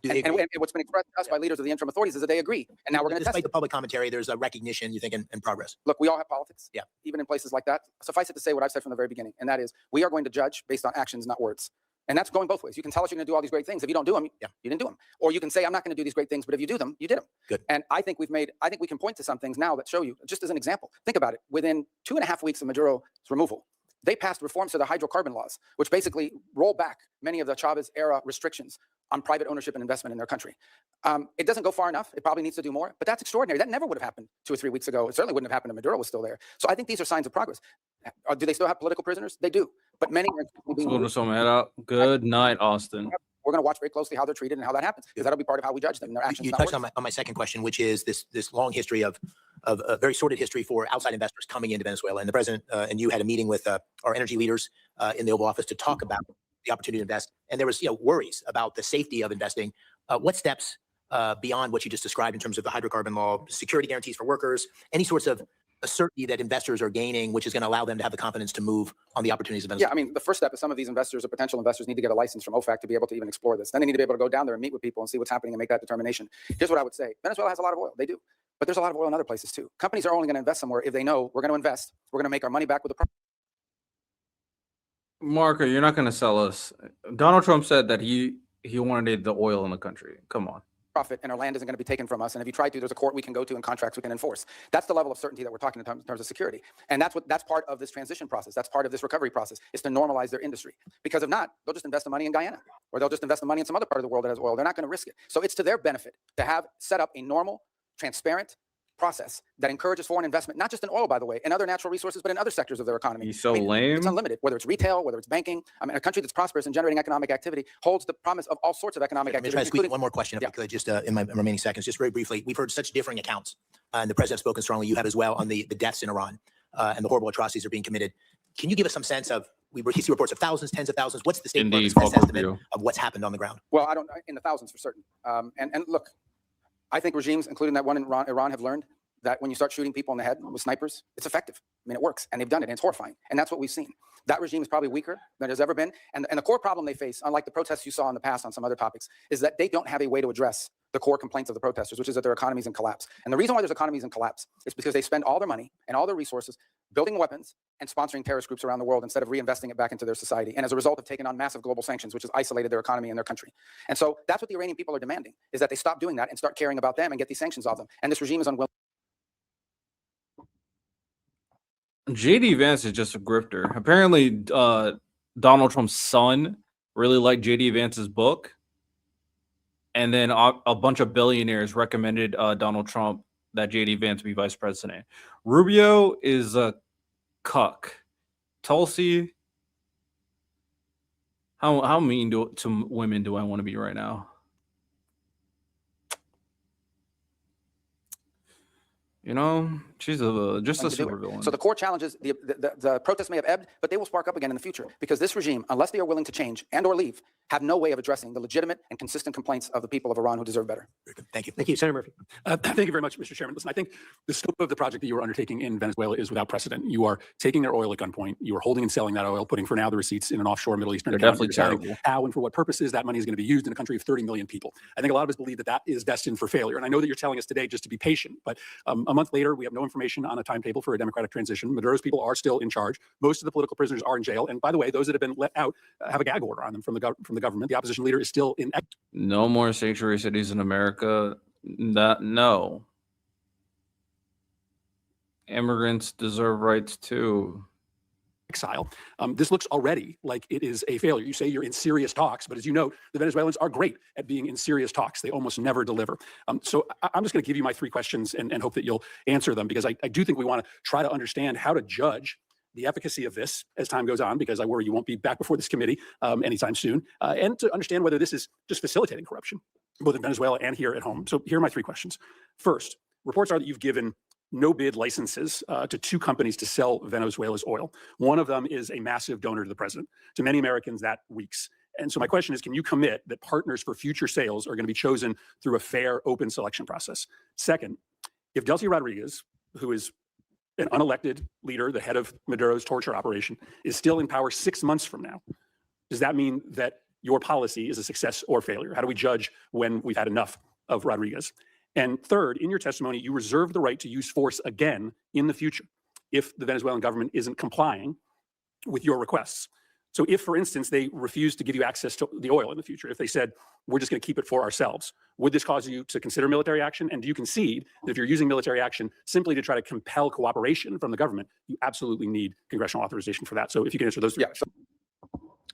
Do they And agree? what's been expressed to us by leaders of the interim authorities is that they agree. And now we're going to test Despite it. the public commentary, there's a recognition, you think, in progress. Look, we all have politics. Yeah. Even in places like that. Suffice it to say what I've said from the very beginning, and that is we are going to judge based on actions, not words. And that's going both ways. You can tell us you're going to do all these great things. If you don't do them, Yeah. you didn't do them. Or you can say, I'm not going to do these great things, but if you do them, you did them. Good. And I think we can point to some things now that show you, just as an example, think about it. Within 2.5 weeks of Maduro's removal, they passed reforms to the hydrocarbon laws, which basically roll back many of the Chavez era restrictions on private ownership and investment in their country. It doesn't go far enough. It probably needs to do more, but that's extraordinary. That never would have happened 2 or 3 weeks ago. It certainly wouldn't have happened if Maduro was still there. So I think these are signs of progress. Do they still have political prisoners? They do, but many are being Let's go to some head out. Good night, Austin. we're going to watch very closely how they're treated and how that happens, because that'll be part of how we judge them. Their actions. You not touched words. on my second question, which is this long history of a very sordid history for outside investors coming into Venezuela. And the president and you had a meeting with our energy leaders in the Oval Office to talk about the opportunity to invest. And there was worries about the safety of investing. What steps beyond what you just described in terms of the hydrocarbon law, security guarantees for workers, any sorts of a certainty that investors are gaining, which is going to allow them to have the confidence to move on the opportunities of Venezuela? Yeah, I mean, the first step is some of these investors or potential investors need to get a license from OFAC to be able to even explore this. Then they need to be able to go down there and meet with people and see what's happening and make that determination. Here's what I would say. Venezuela has a lot of oil. They do. But there's a lot of oil in other places too. Companies are only going to invest somewhere if they know we're going to invest, we're going to make our money back with a Marco, you're not going to sell us. Donald Trump said that he wanted the oil in the country. Come on. profit, and our land isn't going to be taken from us. And if you try to, there's a court we can go to and contracts we can enforce. That's the level of certainty that we're talking in terms of security. And that's part of this transition process. That's part of this recovery process, is to normalize their industry. Because if not, they'll just invest the money in Guyana, or they'll just invest the money in some other part of the world that has oil. They're not going to risk it. So it's to their benefit to have set up a normal, transparent process that encourages foreign investment, not just in oil, by the way, and other natural resources, but in other sectors of their economy. He's so I mean, lame. It's unlimited, whether it's retail, whether it's banking. I mean, a country that's prosperous and generating economic activity holds the promise of all sorts of economic Let me try activity. to squeeze including- one more question, if Yeah. I could, just in my remaining seconds, just very briefly. We've heard such differing accounts, and the president has spoken strongly. You have as well on the deaths in Iran and the horrible atrocities that are being committed. Can you give us some sense of, we see reports of thousands, tens of thousands. What's the State Indeed, Department's best Marco estimate Rubio. of what's happened on the ground? Well, I don't, in the thousands for certain. And look, I think regimes, including that one in Iran, have learned that when you start shooting people in the head with snipers, it's effective. I mean, it works, and they've done it, and it's horrifying. And that's what we've seen. That regime is probably weaker than it has ever been. And the core problem they face, unlike the protests you saw in the past on some other topics, is that they don't have a way to address the core complaints of the protesters, which is that their economy is in collapse. And the reason why there's economies in collapse is because they spend all their money and all their resources building weapons and sponsoring terrorist groups around the world instead of reinvesting it back into their society. And as a result, have taken on massive global sanctions, which has isolated their economy and their country. And so that's what the Iranian people are demanding, is that they stop doing that and start caring about them and get these sanctions off them. And this regime is unwilling. JD Vance is just a grifter. Apparently, Donald Trump's son really liked JD Vance's book, and then a bunch of billionaires recommended Donald Trump that JD Vance be vice president. Rubio is a cuck. Tulsi, how mean to women do I want to be right now? You know, she's just a to do it. supervillain. So the core challenge is the protests may have ebbed, but they will spark up again in the future because this regime, unless they are willing to change and or leave, have no way of addressing the legitimate and consistent complaints of the people of Iran who deserve better. Very good. Thank you. Thank you, Senator Murphy. Thank you very much, Mr. Chairman. Listen, I think the scope of the project that you are undertaking in Venezuela is without precedent. You are taking their oil at gunpoint. You are holding and selling that oil, putting for now the receipts in an offshore Middle Eastern They're account. definitely You're deciding terrible. how and for what purposes that money is going to be used in a country of 30 million people. I think a lot of us believe that that is destined for failure. And I know that you're telling us today just to be patient, but a month later, we have no information on a timetable for a democratic transition. Maduro's people are still in charge. Most of the political prisoners are in jail. And by the way, those that have been let out have a gag order on them from the government. The opposition leader is still in. No more sanctuary cities in America. No. Immigrants deserve rights too. Exile. This looks already like it is a failure. You say you're in serious talks, but as you know, the Venezuelans are great at being in serious talks. They almost never deliver. So I'm just going to give you my 3 questions and hope that you'll answer them, because I do think we want to try to understand how to judge the efficacy of this as time goes on, because I worry you won't be back before this committee anytime soon, and to understand whether this is just facilitating corruption, both in Venezuela and here at home. So here are my 3 questions. First, reports are that you've given no bid licenses to 2 companies to sell Venezuela's oil. One of them is a massive donor to the president. To many Americans, that reeks. And so my question is, can you commit that partners for future sales are going to be chosen through a fair, open selection process? Second, if Delcy Rodriguez, who is an unelected leader, the head of Maduro's torture operation, is still in power 6 months from now, does that mean that your policy is a success or failure? How do we judge when we've had enough of Rodriguez? And third, in your testimony, you reserve the right to use force again in the future if the Venezuelan government isn't complying with your requests. So if, for instance, they refuse to give you access to the oil in the future, if they said, we're just going to keep it for ourselves, would this cause you to consider military action? And do you concede that if you're using military action simply to try to compel cooperation from the government, you absolutely need congressional authorization for that? So if you can answer those 3 questions.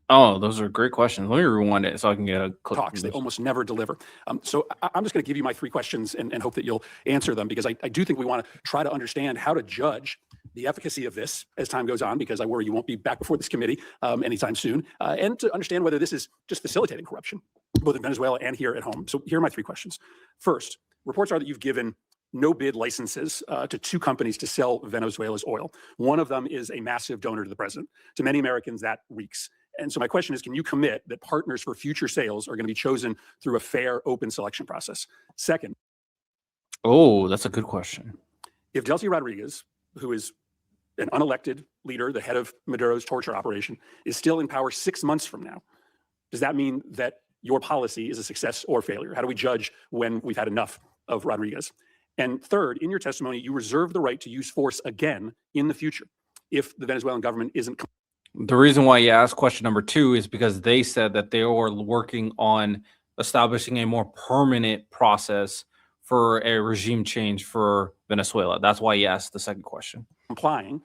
Oh, those are great questions. Let me rewind it so I can get a clip. Talks, they almost never deliver. So I'm just going to give you my 3 questions and hope that you'll answer them, because I do think we want to try to understand how to judge the efficacy of this as time goes on, because I worry you won't be back before this committee anytime soon, and to understand whether this is just facilitating corruption, both in Venezuela and here at home. So here are my 3 questions. First, reports are that you've given no bid licenses to 2 companies to sell Venezuela's oil. One of them is a massive donor to the president. To many Americans, that reeks. And so my question is, can you commit that partners for future sales are going to be chosen through a fair, open selection process? Second. Oh, that's a good question. If Delcy Rodriguez, who is an unelected leader, the head of Maduro's torture operation, is still in power 6 months from now, does that mean that your policy is a success or failure? How do we judge when we've had enough of Rodriguez? And third, in your testimony, you reserve the right to use force again in the future if the Venezuelan government isn't. The reason why you asked question number 2 is because they said that they were working on establishing a more permanent process for a regime change for Venezuela. That's why you asked the second question. Complying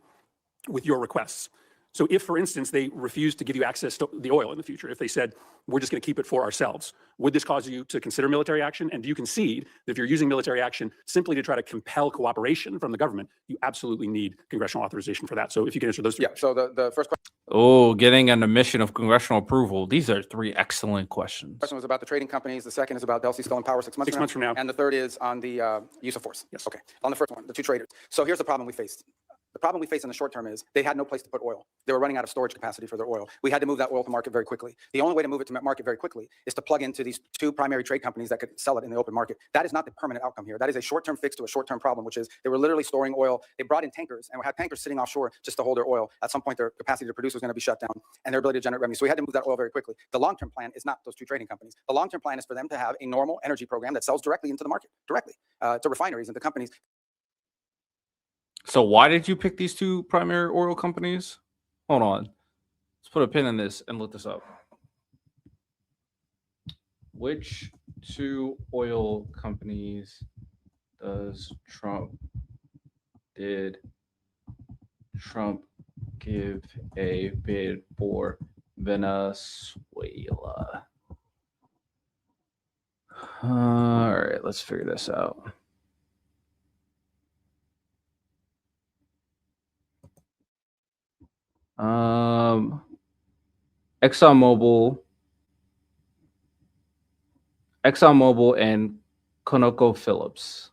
with your requests. So if, for instance, they refuse to give you access to the oil in the future, if they said, we're just going to keep it for ourselves, would this cause you to consider military action? And do you concede that if you're using military action simply to try to compel cooperation from the government, you absolutely need congressional authorization for that? So if you can answer those 3 questions. So the first Oh, getting an admission of congressional approval. These are 3 excellent questions. question was about the trading companies. The second is about Delcy still in power 6 months 6 months from now. And the third is on the use of force. Yes. Okay. On the first one, the 2 traders. So here's the problem we faced. The problem we face in the short term is they had no place to put oil. They were running out of storage capacity for their oil. We had to move that oil to market very quickly. The only way to move it to market very quickly is to plug into these 2 primary trade companies that could sell it in the open market. That is not the permanent outcome here. That is a short-term fix to a short-term problem, which is they were literally storing oil. They brought in tankers and had tankers sitting offshore just to hold their oil. At some point, their capacity to produce was going to be shut down and their ability to generate revenue. So we had to move that oil very quickly. The long-term plan is not those 2 trading companies. The long-term plan is for them to have a normal energy program that sells directly into the market, directly to refineries and to companies. So why did you pick these 2 primary oil companies? Hold on. Let's put a pin in this and look this up. Which 2 oil companies did Trump give a bid for Venezuela? All right, let's figure this out. ExxonMobil and ConocoPhillips.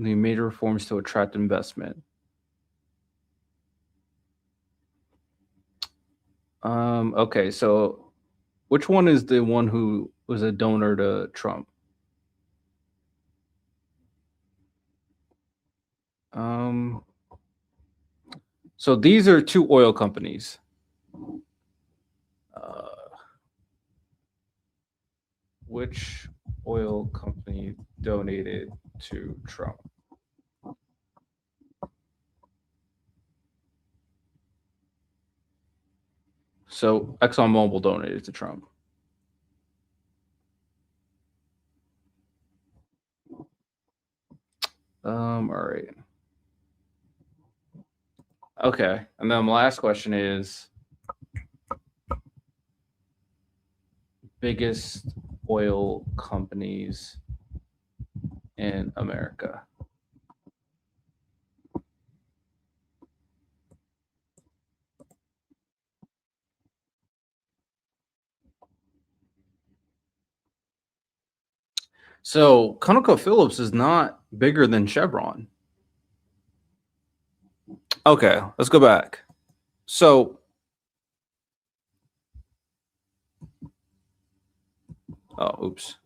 They made reforms to attract investment. Okay, so which one is the one who was a donor to Trump? So these are two oil companies. Which oil company donated to Trump? So ExxonMobil donated to Trump. All right. Okay, and then the last question is biggest oil companies in America. So ConocoPhillips is not bigger than Chevron. Okay, let's go back. So, oh, oops.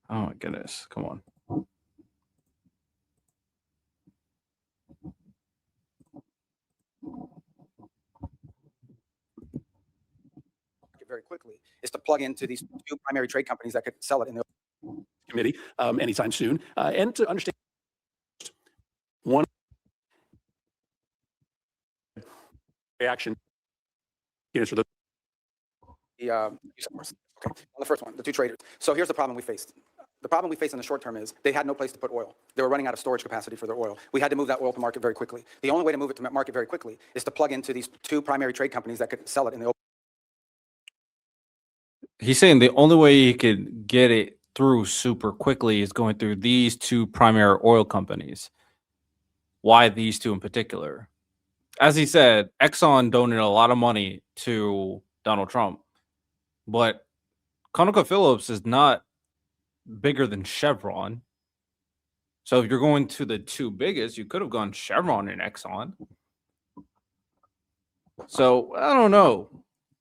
Oh my goodness, come on. Very quickly is to plug into these two primary trade companies that could sell it in the committee anytime soon, and to understand one reaction. For the Okay, on the first one, the two traders. So here's the problem we faced. The problem we faced in the short term is they had no place to put oil. They were running out of storage capacity for their oil. We had to move that oil to market very quickly. The only way to move it to market very quickly is to plug into these two primary trade companies that could sell it in the open. He's saying the only way he could get it through super quickly is going through these two primary oil companies. Why these two in particular? As he said, Exxon donated a lot of money to Donald Trump, but ConocoPhillips is not bigger than Chevron. So if you're going to the two biggest, you could have gone Chevron and Exxon. So I don't know.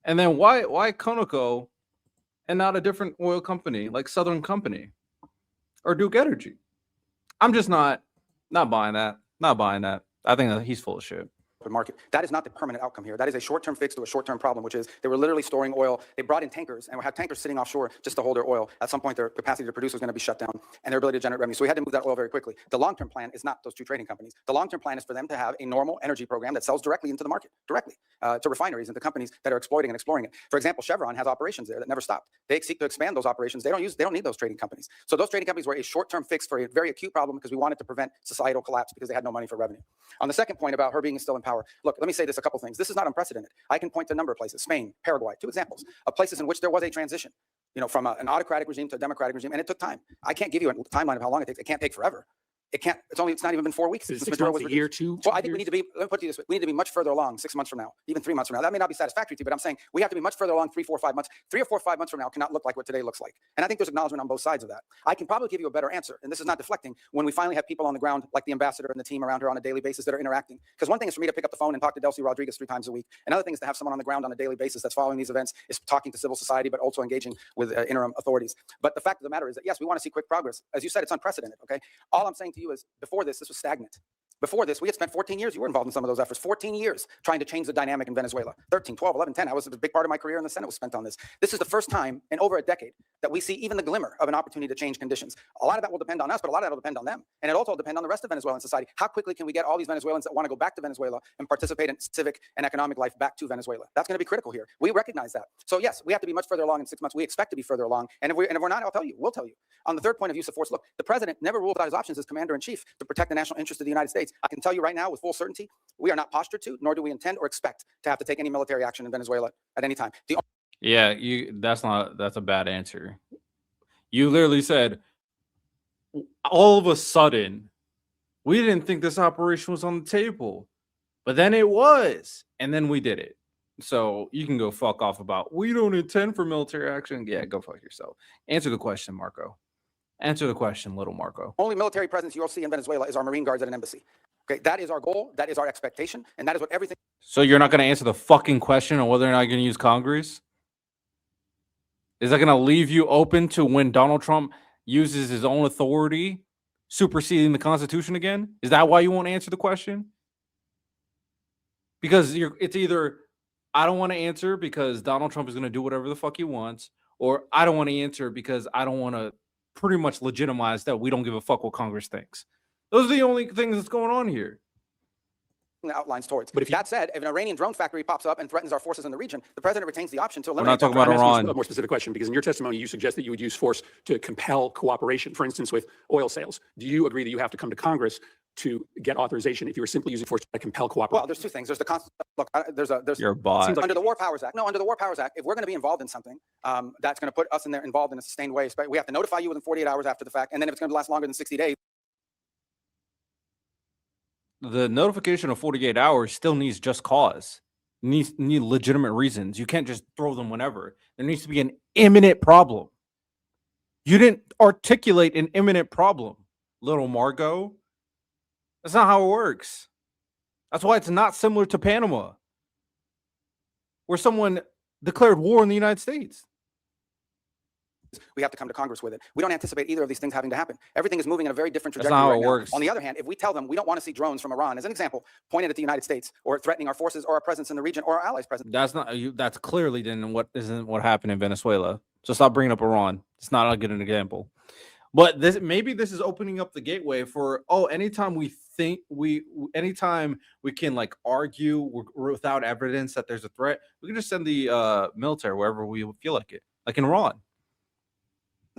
And then why Conoco and not a different oil company like Southern Company or Duke Energy? I'm just not buying that. Not buying that. I think that he's full of shit. Market. That is not the permanent outcome here. That is a short-term fix to a short-term problem, which is they were literally storing oil. They brought in tankers and had tankers sitting offshore just to hold their oil. At some point, their capacity to produce was going to be shut down and their ability to generate revenue. So we had to move that oil very quickly. The long-term plan is not those two trading companies. The long-term plan is for them to have a normal energy program that sells directly into the market, directly to refineries and to companies that are exploiting and exploring it. For example, Chevron has operations there that never stopped. They seek to expand those operations. They don't need those trading companies. So those trading companies were a short-term fix for a very acute problem because we wanted to prevent societal collapse because they had no money for revenue. On the second point about her being still in power, look, let me say this, a couple things. This is not unprecedented. I can point to a number of places, Spain, Paraguay, two examples of places in which there was a transition, from an autocratic regime to a democratic regime, and it took time. I can't give you a timeline of how long it takes. It can't take forever. It's not even been 4 weeks since Maduro was a year, two. Well, I think we need to be, let me put it this way, we need to be much further along 6 months from now, even 3 months from now. That may not be satisfactory to you, but I'm saying we have to be much further along 3, 4, 5 months. 3 or 4, 5 months from now cannot look like what today looks like. And I think there's acknowledgement on both sides of that. I can probably give you a better answer, and this is not deflecting, when we finally have people on the ground, like the ambassador and the team around her on a daily basis that are interacting. Because one thing is for me to pick up the phone and talk to Delcy Rodriguez 3 times a week. Another thing is to have someone on the ground on a daily basis that's following these events, is talking to civil society, but also engaging with interim authorities. But the fact of the matter is that, yes, we want to see quick progress. As you said, it's unprecedented, okay? All I'm saying to you is, before this was stagnant. Before this, we had spent 14 years, you were involved in some of those efforts, 14 years trying to change the dynamic in Venezuela. 13, 12, 11, 10, I was a big part of my career in the Senate was spent on this. This is the first time in over a decade that we see even the glimmer of an opportunity to change conditions. A lot of that will depend on us, but a lot of that will depend on them. And it also will depend on the rest of Venezuelan society. How quickly can we get all these Venezuelans that want to go back to Venezuela and participate in civic and economic life back to Venezuela? That's going to be critical here. We recognize that. So yes, we have to be much further along in 6 months. We expect to be further along. And if we're not, I'll tell you, we'll tell you. On the third point of use of force, look, the president never ruled out his options as commander-in-chief to protect the national interest of the United States. I can tell you right now with full certainty, we are not postured to, nor do we intend or expect to have to take any military action in Venezuela at any time. Yeah, that's a bad answer. You literally said, all of a sudden, we didn't think this operation was on the table, but then it was, and then we did it. So you can go fuck off about we don't intend for military action. Yeah, go fuck yourself. Answer the question, Marco. Answer the question, little Marco. Only military presence you'll see in Venezuela is our Marine Guards at an embassy. Okay, that is our goal. That is our expectation. And that is what everything. So you're not going to answer the fucking question on whether or not you're going to use Congress? Is that going to leave you open to when Donald Trump uses his own authority, superseding the Constitution again? Is that why you won't answer the question? Because it's either I don't want to answer because Donald Trump is going to do whatever the fuck he wants, or I don't want to answer because I don't want to pretty much legitimize that we don't give a fuck what Congress thinks. Those are the only things that's going on here. Outlines towards. But if that said, if an Iranian drone factory pops up and threatens our forces in the region, the president retains the option to We're eliminate. not talking about I'm asking you Iran. a more specific question, because in your testimony, you suggest that you would use force to compel cooperation, for instance, with oil sales. Do you agree that you have to come to Congress to get authorization if you were simply using force to compel cooperation? Well, there's two things. There's the look. There's You're a bot. Seems like- under the War Powers Act. No, under the War Powers Act, if we're going to be involved in something that's going to put us involved in a sustained way, we have to notify you within 48 hours after the fact, and then if it's going to last longer than 60 days. The notification of 48 hours still needs just cause. Need legitimate reasons. You can't just throw them whenever. There needs to be an imminent problem. You didn't articulate an imminent problem, little Margot. That's not how it works. That's why it's not similar to Panama, where someone declared war on the United States. We have to come to Congress with it. We don't anticipate either of these things having to happen. Everything is moving in a very different That's trajectory not how right it now. works. On the other hand, if we tell them we don't want to see drones from Iran, as an example, pointed at the United States or threatening our forces or our presence in the region or our allies' presence. That's not you. That's clearly isn't what happened in Venezuela. So stop bringing up Iran. It's not a good example. But maybe this is opening up the gateway for anytime we can like argue without evidence that there's a threat, we can just send the military wherever we feel like it, like in Iran.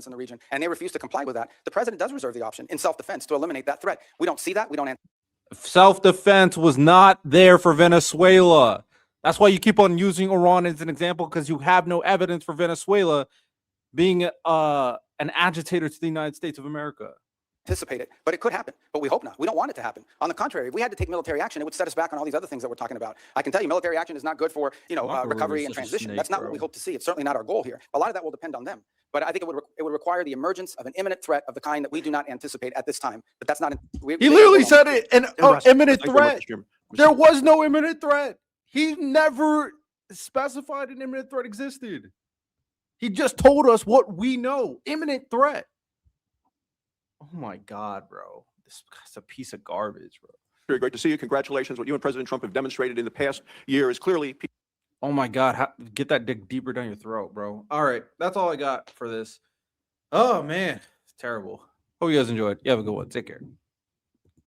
In the region, and they refuse to comply with that. The president does reserve the option in self-defense to eliminate that threat. We don't see that. We don't. Self-defense was not there for Venezuela. That's why you keep on using Iran as an example, because you have no evidence for Venezuela being an agitator to the United States of America. Anticipate it, but it could happen. But we hope not. We don't want it to happen. On the contrary, if we had to take military action, it would set us back on all these other things that we're talking about. I can tell you, military action is not good for recovery and transition. That's not what we hope to see. It's certainly not our goal here. A lot of that will depend on them. But I think it would require the emergence of an imminent threat of the kind that we do not anticipate at this time. But that's not. He literally said it, an imminent Thank you very threat. much, Jim. There was no imminent threat. He never specified an imminent threat existed. He just told us what we know. Imminent threat. Oh my God, bro. This guy's a piece of garbage, bro. Very great to see you. Congratulations. What you and President Trump have demonstrated in the past year is clearly. Oh my God. Get that dick deeper down your throat, bro. All right. That's all I got for this. Oh man. It's terrible. Hope you guys enjoyed. You have a good one. Take care.